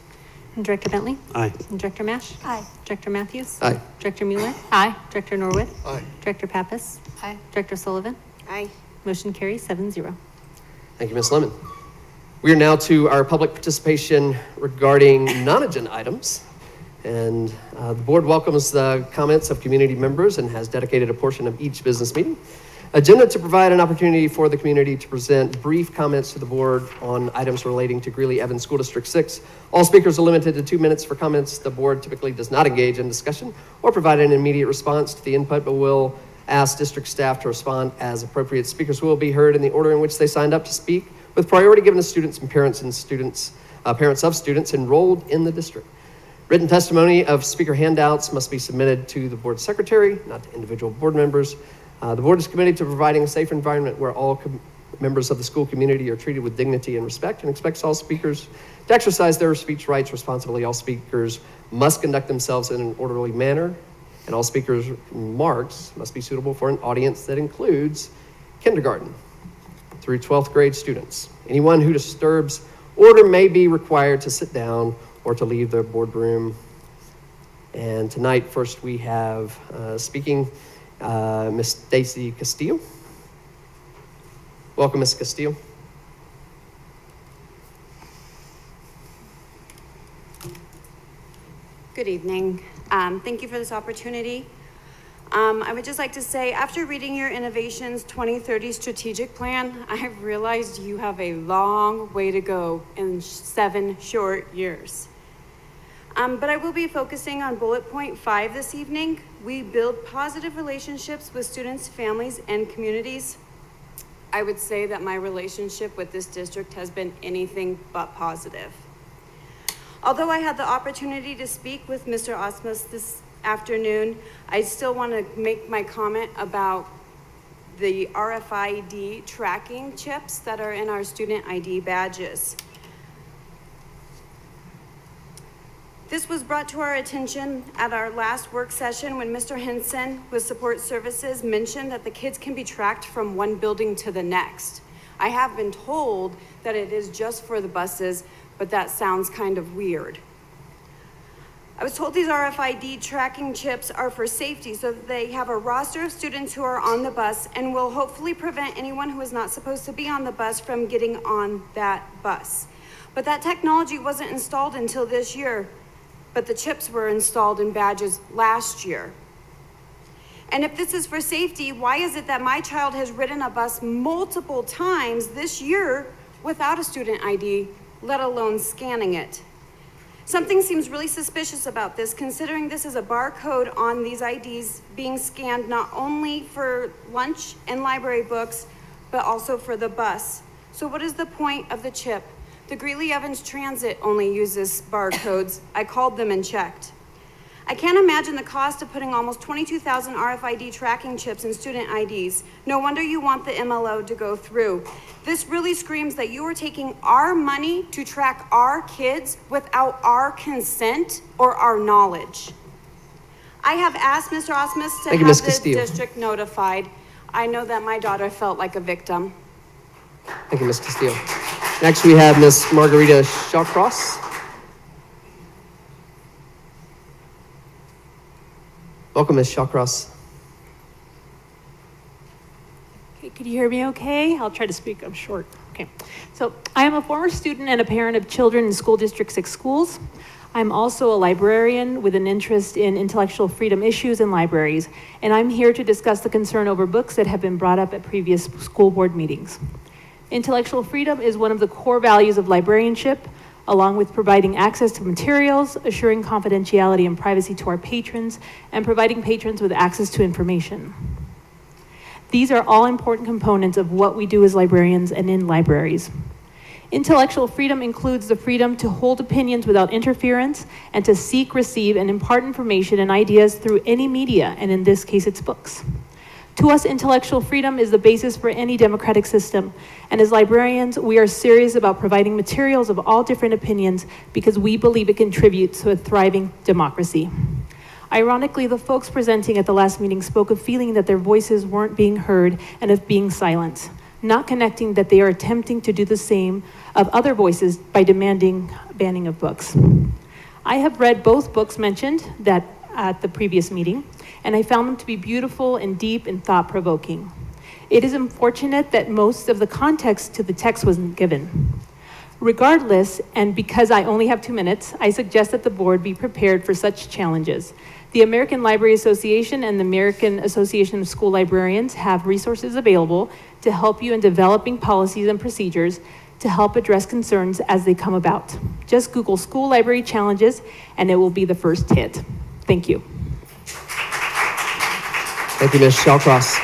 Speaker 2: Director Bentley?
Speaker 6: Aye.
Speaker 2: Director Mash?
Speaker 7: Aye.
Speaker 2: Director Matthews?
Speaker 1: Aye.
Speaker 2: Director Mueller?
Speaker 3: Aye.
Speaker 2: Director Norwood?
Speaker 6: Aye.
Speaker 2: Director Pappas?
Speaker 4: Aye.
Speaker 2: Director Sullivan?
Speaker 7: Aye.
Speaker 2: Motion carries 7-0.
Speaker 1: Thank you, Ms. Lemon. We are now to our public participation regarding non-agenda items. And the board welcomes the comments of community members and has dedicated a portion of each business meeting agenda to provide an opportunity for the community to present brief comments to the board on items relating to Greeley Evans School District 6. All speakers are limited to 2 minutes for comments. The board typically does not engage in discussion or provide an immediate response to the input, but will ask district staff to respond as appropriate. Speakers will be heard in the order in which they signed up to speak, with priority given to students and parents of students enrolled in the district. Written testimony of speaker handouts must be submitted to the board secretary, not to individual board members. The board is committed to providing a safe environment where all members of the school community are treated with dignity and respect, and expects all speakers to exercise their speech rights responsibly. All speakers must conduct themselves in an orderly manner, and all speakers' remarks must be suitable for an audience that includes kindergarten through 12th grade students. Anyone who disturbs order may be required to sit down or to leave the boardroom. And tonight, first we have speaking Ms. Stacy Castillo. Welcome, Ms. Castillo.
Speaker 15: Good evening. Thank you for this opportunity. I would just like to say, after reading your Innovations 2030 strategic plan, I have realized you have a long way to go in 7 short years. But I will be focusing on bullet point 5 this evening. We build positive relationships with students, families, and communities. I would say that my relationship with this district has been anything but positive. Although I had the opportunity to speak with Mr. Osmus this afternoon, I still want to make my comment about the RFID tracking chips that are in our student ID badges. This was brought to our attention at our last work session when Mr. Henson with Support Services mentioned that the kids can be tracked from one building to the next. I have been told that it is just for the buses, but that sounds kind of weird. I was told these RFID tracking chips are for safety, so that they have a roster of students who are on the bus and will hopefully prevent anyone who is not supposed to be on the bus from getting on that bus. But that technology wasn't installed until this year, but the chips were installed in badges last year. And if this is for safety, why is it that my child has ridden a bus multiple times this year without a student ID, let alone scanning it? Something seems really suspicious about this, considering this is a barcode on these IDs being scanned not only for lunch and library books, but also for the bus. So what is the point of the chip? The Greeley Evans Transit only uses barcodes. I called them and checked. I can't imagine the cost of putting almost 22,000 RFID tracking chips in student IDs. No wonder you want the MLO to go through. This really screams that you are taking our money to track our kids without our consent or our knowledge. I have asked Mr. Osmus to
Speaker 1: Thank you,
Speaker 15: have
Speaker 1: Ms.
Speaker 15: the
Speaker 1: Castillo.
Speaker 15: district notified. I know that my daughter felt like a victim.
Speaker 1: Thank you, Ms. Castillo. Next, we have Ms. Margarita Shawcross. Welcome, Ms. Shawcross.
Speaker 16: Okay, could you hear me okay? I'll try to speak, I'm short. Okay. So I am a former student and a parent of children in School District 6 schools. I'm also a librarian with an interest in intellectual freedom issues and libraries, and I'm here to discuss the concern over books that have been brought up at previous school board meetings. Intellectual freedom is one of the core values of librarianship, along with providing access to materials, assuring confidentiality and privacy to our patrons, and providing patrons with access to information. These are all important components of what we do as librarians and in libraries. Intellectual freedom includes the freedom to hold opinions without interference and to seek, receive, and impart information and ideas through any media, and in this case, it's books. To us, intellectual freedom is the basis for any democratic system, and as librarians, we are serious about providing materials of all different opinions because we believe it contributes to a thriving democracy. Ironically, the folks presenting at the last meeting spoke of feeling that their voices weren't being heard and of being silent, not connecting that they are attempting to do the same of other voices by demanding banning of books. I have read both books mentioned at the previous meeting, and I found them to be beautiful and deep and thought-provoking. It is unfortunate that most of the context to the text wasn't given. Regardless, and because I only have 2 minutes, I suggest that the board be prepared for such challenges. The American Library Association and the American Association of School Librarians have resources available to help you in developing policies and procedures to help address concerns as they come about. Just Google school library challenges and it will be the first hit. Thank you.
Speaker 1: Thank you, Ms. Shawcross.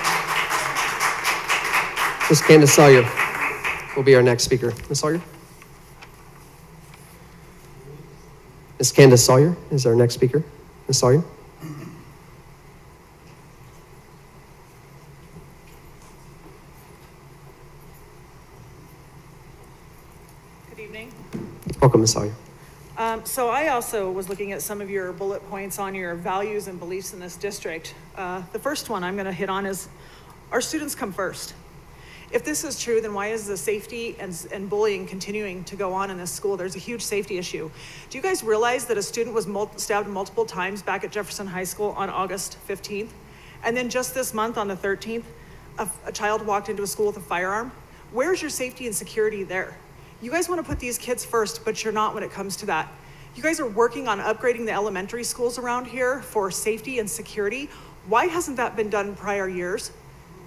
Speaker 1: Ms. Candace Sawyer will be our next speaker. Ms. Sawyer? Ms. Candace Sawyer is our next speaker. Ms. Sawyer?
Speaker 17: Good evening.
Speaker 1: Welcome, Ms. Sawyer.
Speaker 17: So I also was looking at some of your bullet points on your values and beliefs in this district. The first one I'm going to hit on is our students come first. If this is true, then why is the safety and bullying continuing to go on in this school? There's a huge safety issue. Do you guys realize that a student was stabbed multiple times back at Jefferson High School on August 15th? And then just this month on the 13th, a child walked into a school with a firearm? Where's your safety and security there? You guys want to put these kids first, but you're not when it comes to that. You guys are working on upgrading the elementary schools around here for safety and security. Why hasn't that been done in prior years?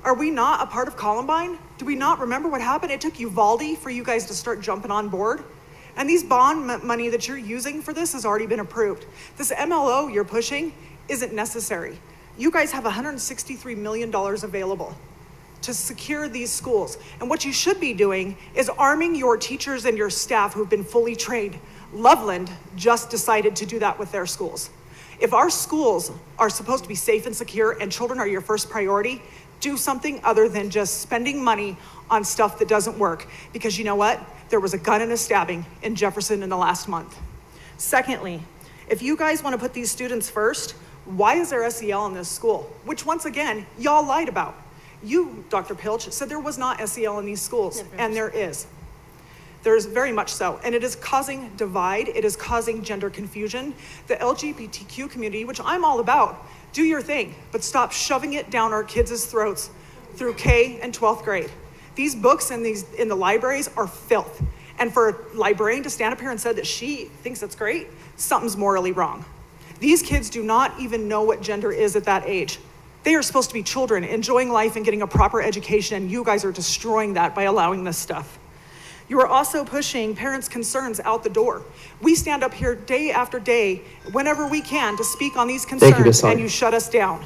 Speaker 17: Are we not a part of Columbine? Do we not remember what happened? It took Uvalde for you guys to start jumping on board. And these bond money that you're using for this has already been approved. This MLO you're pushing isn't necessary. You guys have $163 million available to secure these schools. And what you should be doing is arming your teachers and your staff who've been fully trained. Loveland just decided to do that with their schools. If our schools are supposed to be safe and secure and children are your first priority, do something other than just spending money on stuff that doesn't work. Because you know what? There was a gun and a stabbing in Jefferson in the last month. Secondly, if you guys want to put these students first, why is there SEL in this school? Which once again, y'all lied about. You, Dr. Pilch, said there was not SEL in these schools, and there is. There's very much so, and it is causing divide, it is causing gender confusion. The LGBTQ community, which I'm all about, do your thing, but stop shoving it down our kids' throats through K and 12th grade. These books in the libraries are filth, and for a librarian to stand up here and say that she thinks that's great, something's morally wrong. These kids do not even know what gender is at that age. They are supposed to be children, enjoying life and getting a proper education, and you guys are destroying that by allowing this stuff. You are also pushing parents' concerns out the door. We stand up here day after day, whenever we can, to speak on these
Speaker 1: Thank you, Ms.
Speaker 17: concerns,
Speaker 1: Sawyer.
Speaker 17: and you shut us down.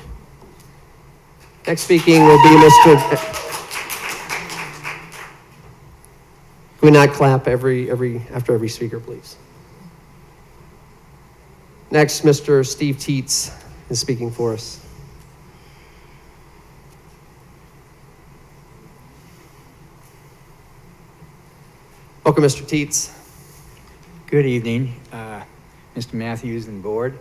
Speaker 1: Next speaking will be Mr. Can we not clap after every speaker, please? Next, Mr. Steve Teets is speaking for us. Welcome, Mr. Teets.
Speaker 18: Good evening, Mr. Matthews and board.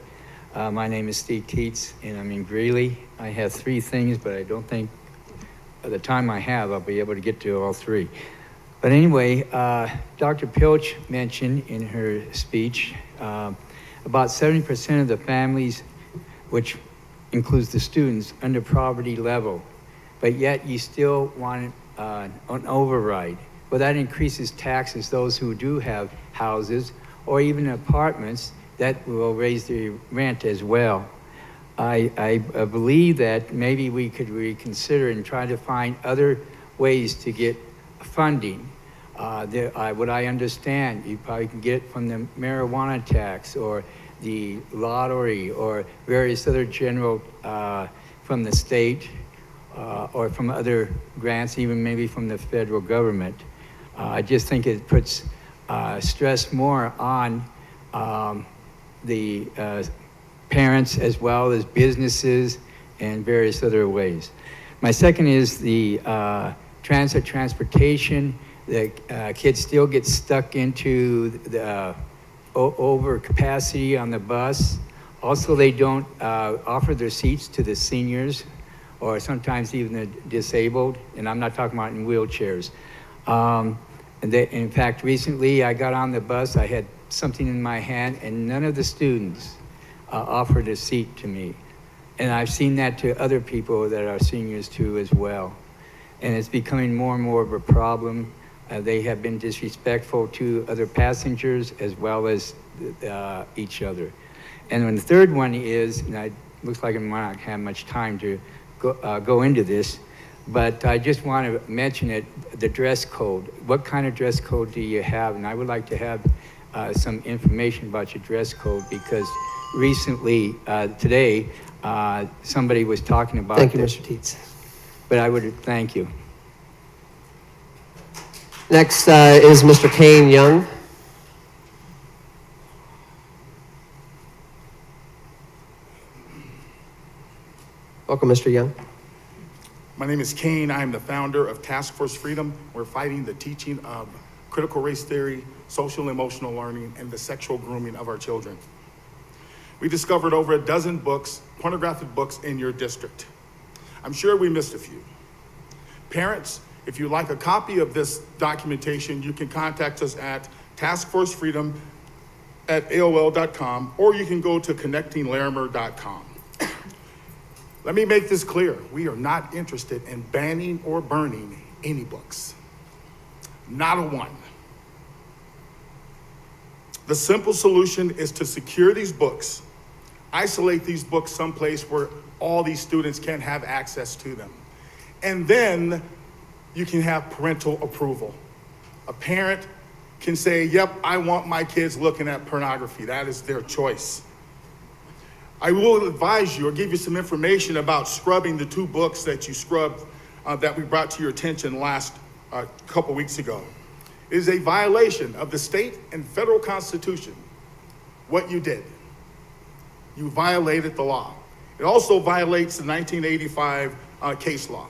Speaker 18: My name is Steve Teets, and I'm in Greeley. I have three things, but I don't think at the time I have, I'll be able to get to all three. But anyway, Dr. Pilch mentioned in her speech about 70% of the families, which includes the students, under poverty level, but yet you still want an override. Well, that increases taxes, those who do have houses or even apartments, that will raise the rent as well. I believe that maybe we could reconsider and try to find other ways to get funding. What I understand, you probably can get it from the marijuana tax or the lottery or various other general from the state or from other grants, even maybe from the federal government. I just think it puts stress more on the parents as well as businesses and various other ways. My second is the transportation. The kids still get stuck into the overcapacity on the bus. Also, they don't offer their seats to the seniors or sometimes even the disabled, and I'm not talking about in wheelchairs. In fact, recently I got on the bus, I had something in my hand, and none of the students offered a seat to me. And I've seen that to other people that are seniors too as well. And it's becoming more and more of a problem. They have been disrespectful to other passengers as well as each other. And then the third one is, and it looks like I might not have much time to go into this, but I just want to mention it, the dress code. What kind of dress code do you have? And I would like to have some information about your dress code, because recently, today, somebody was talking about
Speaker 1: Thank you,
Speaker 18: this.
Speaker 1: Mr. Teets.
Speaker 18: But I would, thank you.
Speaker 1: Next is Mr. Kane Young. Welcome, Mr. Young.
Speaker 13: My name is Kane. I am the founder of Task Force Freedom. We're fighting the teaching of critical race theory, social and emotional learning, and the sexual grooming of our children. We discovered over a dozen books, pornographic books in your district. I'm sure we missed a few. Parents, if you'd like a copy of this documentation, you can contact us at taskforcefreedom@aol.com, or you can go to connectinglarimer.com. Let me make this clear. We are not interested in banning or burning any books. Not a one. The simple solution is to secure these books, isolate these books someplace where all these students can have access to them. And then you can have parental approval. A parent can say, yep, I want my kids looking at pornography. That is their choice. I will advise you or give you some information about scrubbing the two books that you scrubbed that we brought to your attention last couple weeks ago. It is a violation of the state and federal constitution, what you did. You violated the law. It also violates the 1985 case law.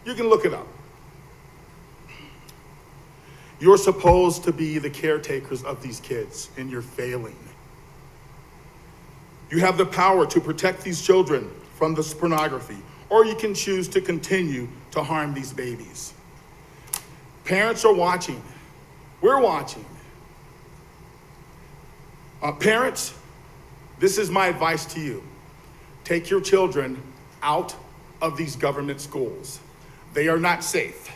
Speaker 13: You can look it up. You're supposed to be the caretakers of these kids, and you're failing. You have the power to protect these children from this pornography, or you can choose to continue to harm these babies. Parents are watching. We're watching. Parents, this is my advice to you. Take your children out of these government schools. They are not safe.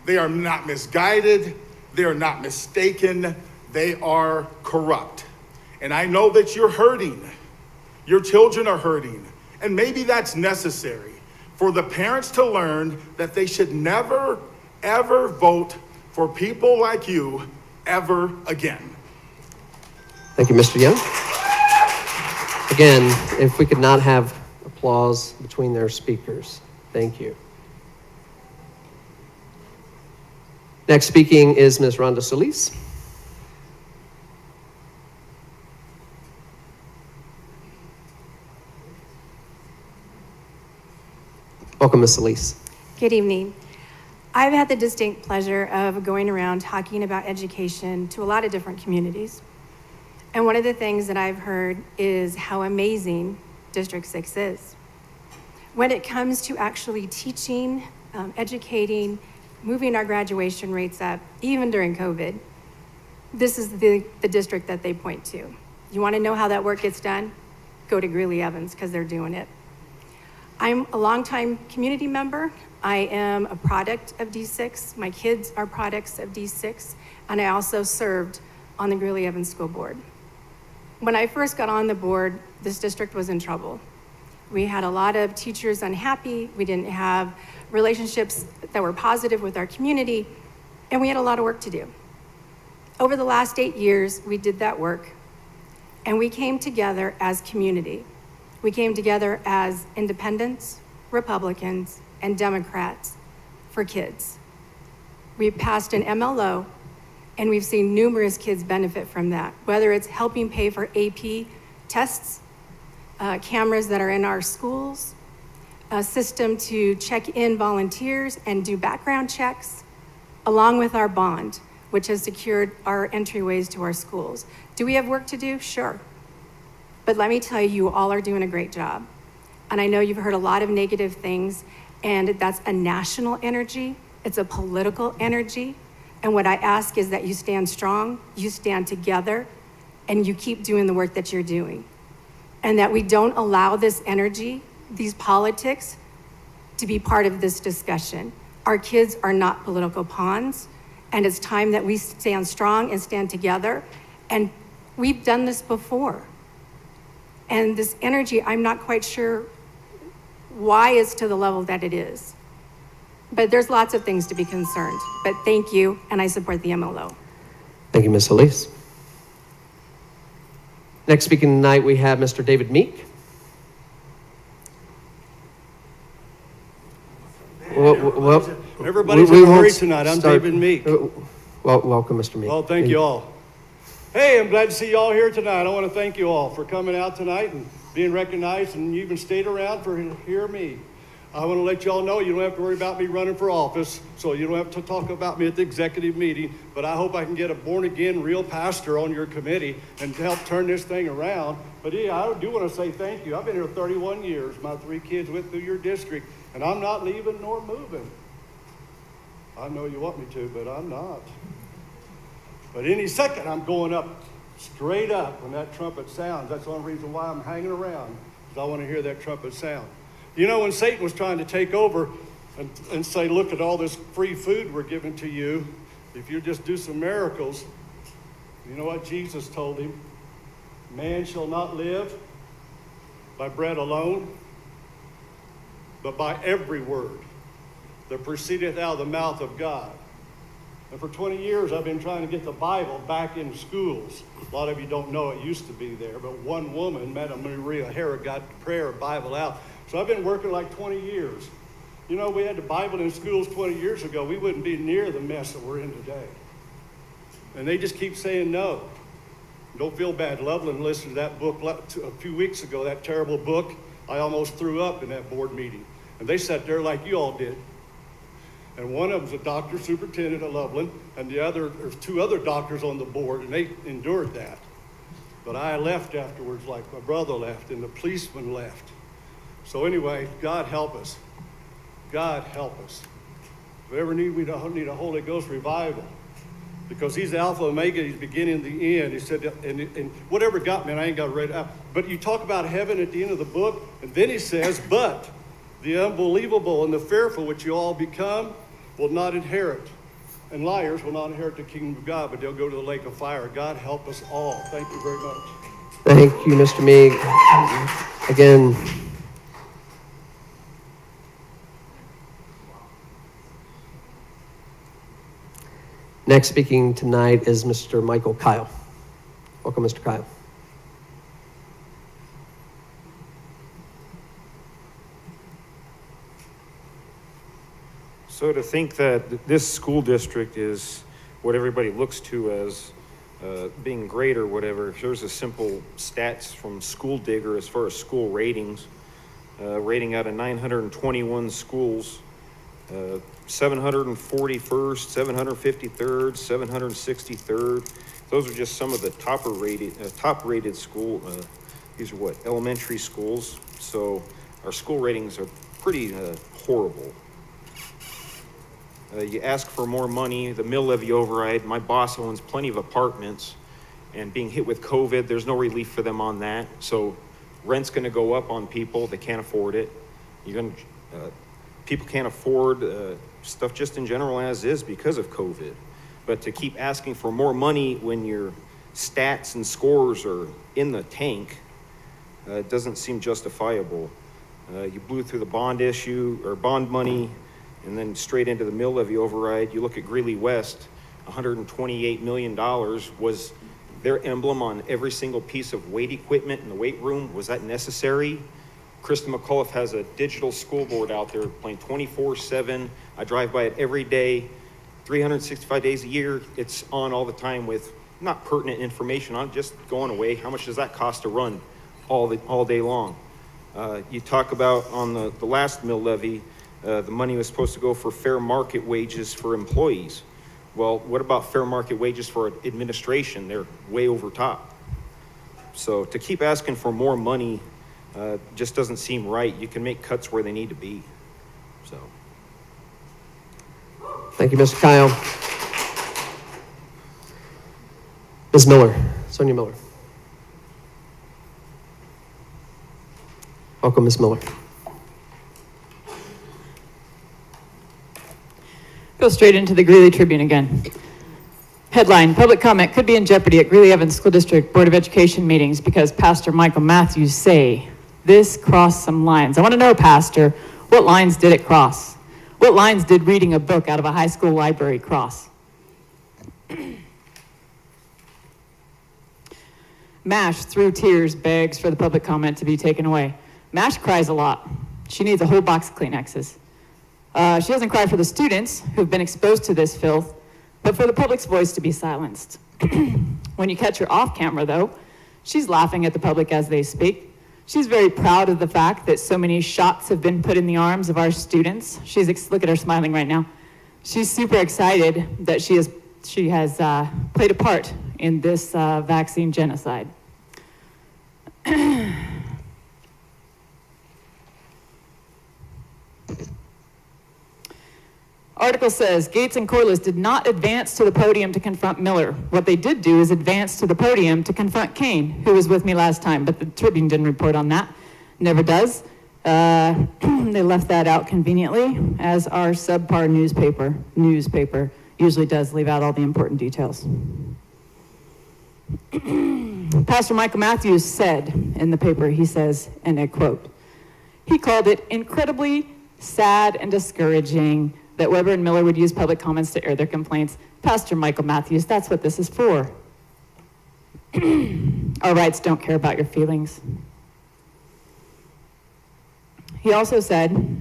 Speaker 13: They are not misguided. They are not mistaken. They are corrupt. And I know that you're hurting. Your children are hurting. And maybe that's necessary for the parents to learn that they should never, ever vote for people like you ever again.
Speaker 1: Thank you, Mr. Young. Again, if we could not have applause between their speakers. Thank you. Next speaking is Ms. Rhonda Solis. Welcome, Ms. Solis.
Speaker 19: Good evening. I've had the distinct pleasure of going around talking about education to a lot of different communities. And one of the things that I've heard is how amazing District 6 is. When it comes to actually teaching, educating, moving our graduation rates up, even during COVID, this is the district that they point to. You want to know how that work gets done? Go to Greeley Evans, because they're doing it. I'm a longtime community member. I am a product of D6. My kids are products of D6, and I also served on the Greeley Evans School Board. When I first got on the board, this district was in trouble. We had a lot of teachers unhappy. We didn't have relationships that were positive with our community, and we had a lot of work to do. Over the last 8 years, we did that work, and we came together as community. We came together as independents, Republicans, and Democrats for kids. We passed an MLO, and we've seen numerous kids benefit from that, whether it's helping pay for AP tests, cameras that are in our schools, a system to check in volunteers and do background checks, along with our bond, which has secured our entryways to our schools. Do we have work to do? Sure. But let me tell you, you all are doing a great job. And I know you've heard a lot of negative things, and that's a national energy. It's a political energy. And what I ask is that you stand strong, you stand together, and you keep doing the work that you're doing. And that we don't allow this energy, these politics, to be part of this discussion. Our kids are not political pawns, and it's time that we stand strong and stand together. And we've done this before. And this energy, I'm not quite sure why it's to the level that it is. But there's lots of things to be concerned. But thank you, and I support the MLO.
Speaker 1: Thank you, Ms. Solis. Next speaking tonight, we have Mr. David Meek.
Speaker 20: Everybody's in a hurry tonight. I'm David Meek.
Speaker 1: Welcome, Mr. Meek.
Speaker 20: Well, thank you all. Hey, I'm glad to see you all here tonight. I want to thank you all for coming out tonight and being recognized, and you even stayed around for hear me. I want to let you all know you don't have to worry about me running for office, so you don't have to talk about me at the executive meeting, but I hope I can get a born-again, real pastor on your committee and help turn this thing around. But yeah, I do want to say thank you. I've been here 31 years. My 3 kids went through your district, and I'm not leaving nor moving. I know you want me to, but I'm not. But any second, I'm going up, straight up when that trumpet sounds. That's the only reason why I'm hanging around, because I want to hear that trumpet sound. You know, when Satan was trying to take over and say, look at all this free food we're giving to you, if you just do some miracles, you know what Jesus told him? Man shall not live by bread alone, but by every word that proceedeth out of the mouth of God. And for 20 years, I've been trying to get the Bible back in schools. A lot of you don't know it used to be there, but one woman, Madam Maria Hera, got the prayer Bible out. So I've been working like 20 years. You know, we had the Bible in schools 20 years ago. We wouldn't be near the mess that we're in today. And they just keep saying no. Don't feel bad. Loveland listened to that book a few weeks ago, that terrible book. I almost threw up in that board meeting. And they sat there like you all did. And one of them's a doctor, superintendent at Loveland, and there's 2 other doctors on the board, and they endured that. But I left afterwards like my brother left, and the policeman left. So anyway, God help us. God help us. If we ever need, we don't need a Holy Ghost revival. Because he's the Alpha Omega, he's beginning and the end. He said, and whatever got me, and I ain't got it read out. But you talk about heaven at the end of the book, and then he says, but the unbelievable and the fearful which you all become will not inherit. And liars will not inherit the kingdom of God, but they'll go to the lake of fire. God help us all. Thank you very much.
Speaker 1: Thank you, Mr. Meek. Again, Next speaking tonight is Mr. Michael Kyle. Welcome, Mr. Kyle.
Speaker 10: So to think that this school district is what everybody looks to as being great or whatever, if there's a simple stats from School Digger as far as school ratings, rating out of 921 schools, 741st, 753rd, 763rd. Those are just some of the top rated school. These are what, elementary schools. So our school ratings are pretty horrible. You ask for more money, the mill levy override. My boss owns plenty of apartments, and being hit with COVID, there's no relief for them on that. So rent's going to go up on people that can't afford it. People can't afford stuff just in general as is because of COVID. But to keep asking for more money when your stats and scores are in the tank, it doesn't seem justifiable. You blew through the bond issue or bond money and then straight into the mill levy override. You look at Greeley West, $128 million was their emblem on every single piece of weight equipment in the weight room. Was that necessary? Krista McAuliffe has a digital school board out there playing 24/7. I drive by it every day, 365 days a year. It's on all the time with not pertinent information on it, just going away. How much does that cost to run all day long? You talk about on the last mill levy, the money was supposed to go for fair market wages for employees. Well, what about fair market wages for administration? They're way over top. So to keep asking for more money just doesn't seem right. You can make cuts where they need to be. So.
Speaker 1: Thank you, Mr. Kyle. Ms. Miller, Sonia Miller. Welcome, Ms. Miller.
Speaker 11: Go straight into the Greeley Tribune again. Headline, public comment could be in jeopardy at Greeley Evans School District Board of Education meetings because Pastor Michael Matthews say this crossed some lines. I want to know, Pastor, what lines did it cross? What lines did reading a book out of a high school library cross? Mash, through tears, begs for the public comment to be taken away. Mash cries a lot. She needs a whole box of Kleenexes. She doesn't cry for the students who've been exposed to this filth, but for the public's voice to be silenced. When you catch her off camera, though, she's laughing at the public as they speak. She's very proud of the fact that so many shots have been put in the arms of our students. Look at her smiling right now. She's super excited that she has played a part in this vaccine genocide. Article says, Gates and Corliss did not advance to the podium to confront Miller. What they did do is advance to the podium to confront Kane, who was with me last time, but the Tribune didn't report on that. Never does. They left that out conveniently, as our subpar newspaper usually does leave out all the important details. Pastor Michael Matthews said in the paper, he says, and I quote, he called it incredibly sad and discouraging that Weber and Miller would use public comments to air their complaints. Pastor Michael Matthews, that's what this is for. Our rights don't care about your feelings. He also said,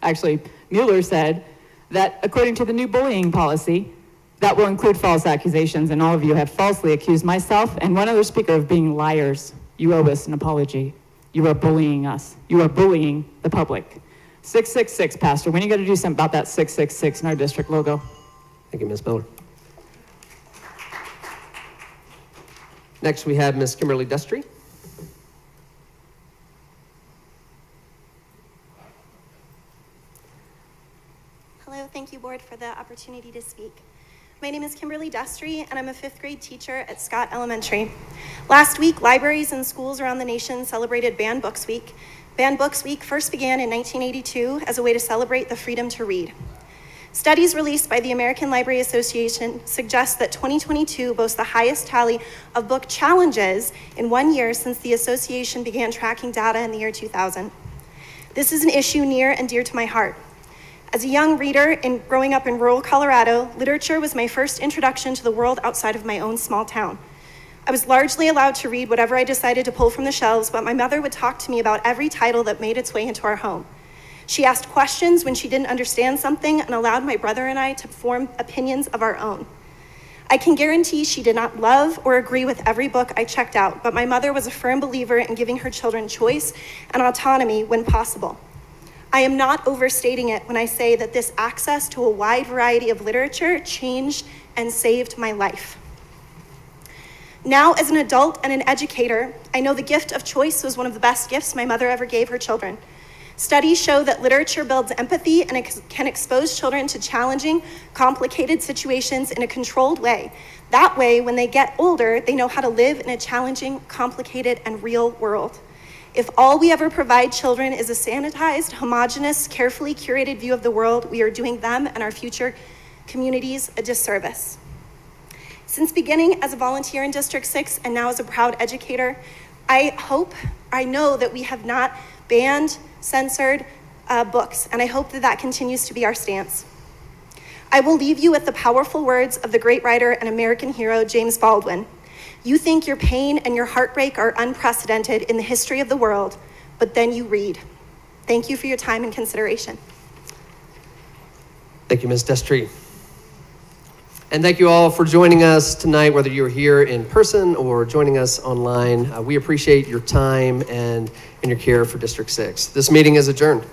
Speaker 11: actually, Mueller said that according to the new bullying policy, that will include false accusations, and all of you have falsely accused myself and one other speaker of being liars. You owe us an apology. You are bullying us. You are bullying the public. 666, Pastor. When are you going to do something about that 666 in our district logo?
Speaker 1: Thank you, Ms. Miller. Next, we have Ms. Kimberly Destry.
Speaker 21: Hello, thank you, Board, for the opportunity to speak. My name is Kimberly Destry, and I'm a 5th grade teacher at Scott Elementary. Last week, libraries and schools around the nation celebrated Banned Books Week. Banned Books Week first began in 1982 as a way to celebrate the freedom to read. Studies released by the American Library Association suggest that 2022 boasts the highest tally of book challenges in 1 year since the association began tracking data in the year 2000. This is an issue near and dear to my heart. As a young reader and growing up in rural Colorado, literature was my first introduction to the world outside of my own small town. I was largely allowed to read whatever I decided to pull from the shelves, but my mother would talk to me about every title that made its way into our home. She asked questions when she didn't understand something and allowed my brother and I to form opinions of our own. I can guarantee she did not love or agree with every book I checked out, but my mother was a firm believer in giving her children choice and autonomy when possible. I am not overstating it when I say that this access to a wide variety of literature changed and saved my life. Now, as an adult and an educator, I know the gift of choice was one of the best gifts my mother ever gave her children. Studies show that literature builds empathy and it can expose children to challenging, complicated situations in a controlled way. That way, when they get older, they know how to live in a challenging, complicated, and real world. If all we ever provide children is a sanitized, homogeneous, carefully curated view of the world, we are doing them and our future communities a disservice. Since beginning as a volunteer in District 6 and now as a proud educator, I know that we have not banned, censored books, and I hope that that continues to be our stance. I will leave you with the powerful words of the great writer and American hero, James Baldwin. You think your pain and your heartbreak are unprecedented in the history of the world, but then you read. Thank you for your time and consideration.
Speaker 1: Thank you, Ms. Destry. And thank you all for joining us tonight, whether you're here in person or joining us online. We appreciate your time and your care for District 6. This meeting is adjourned.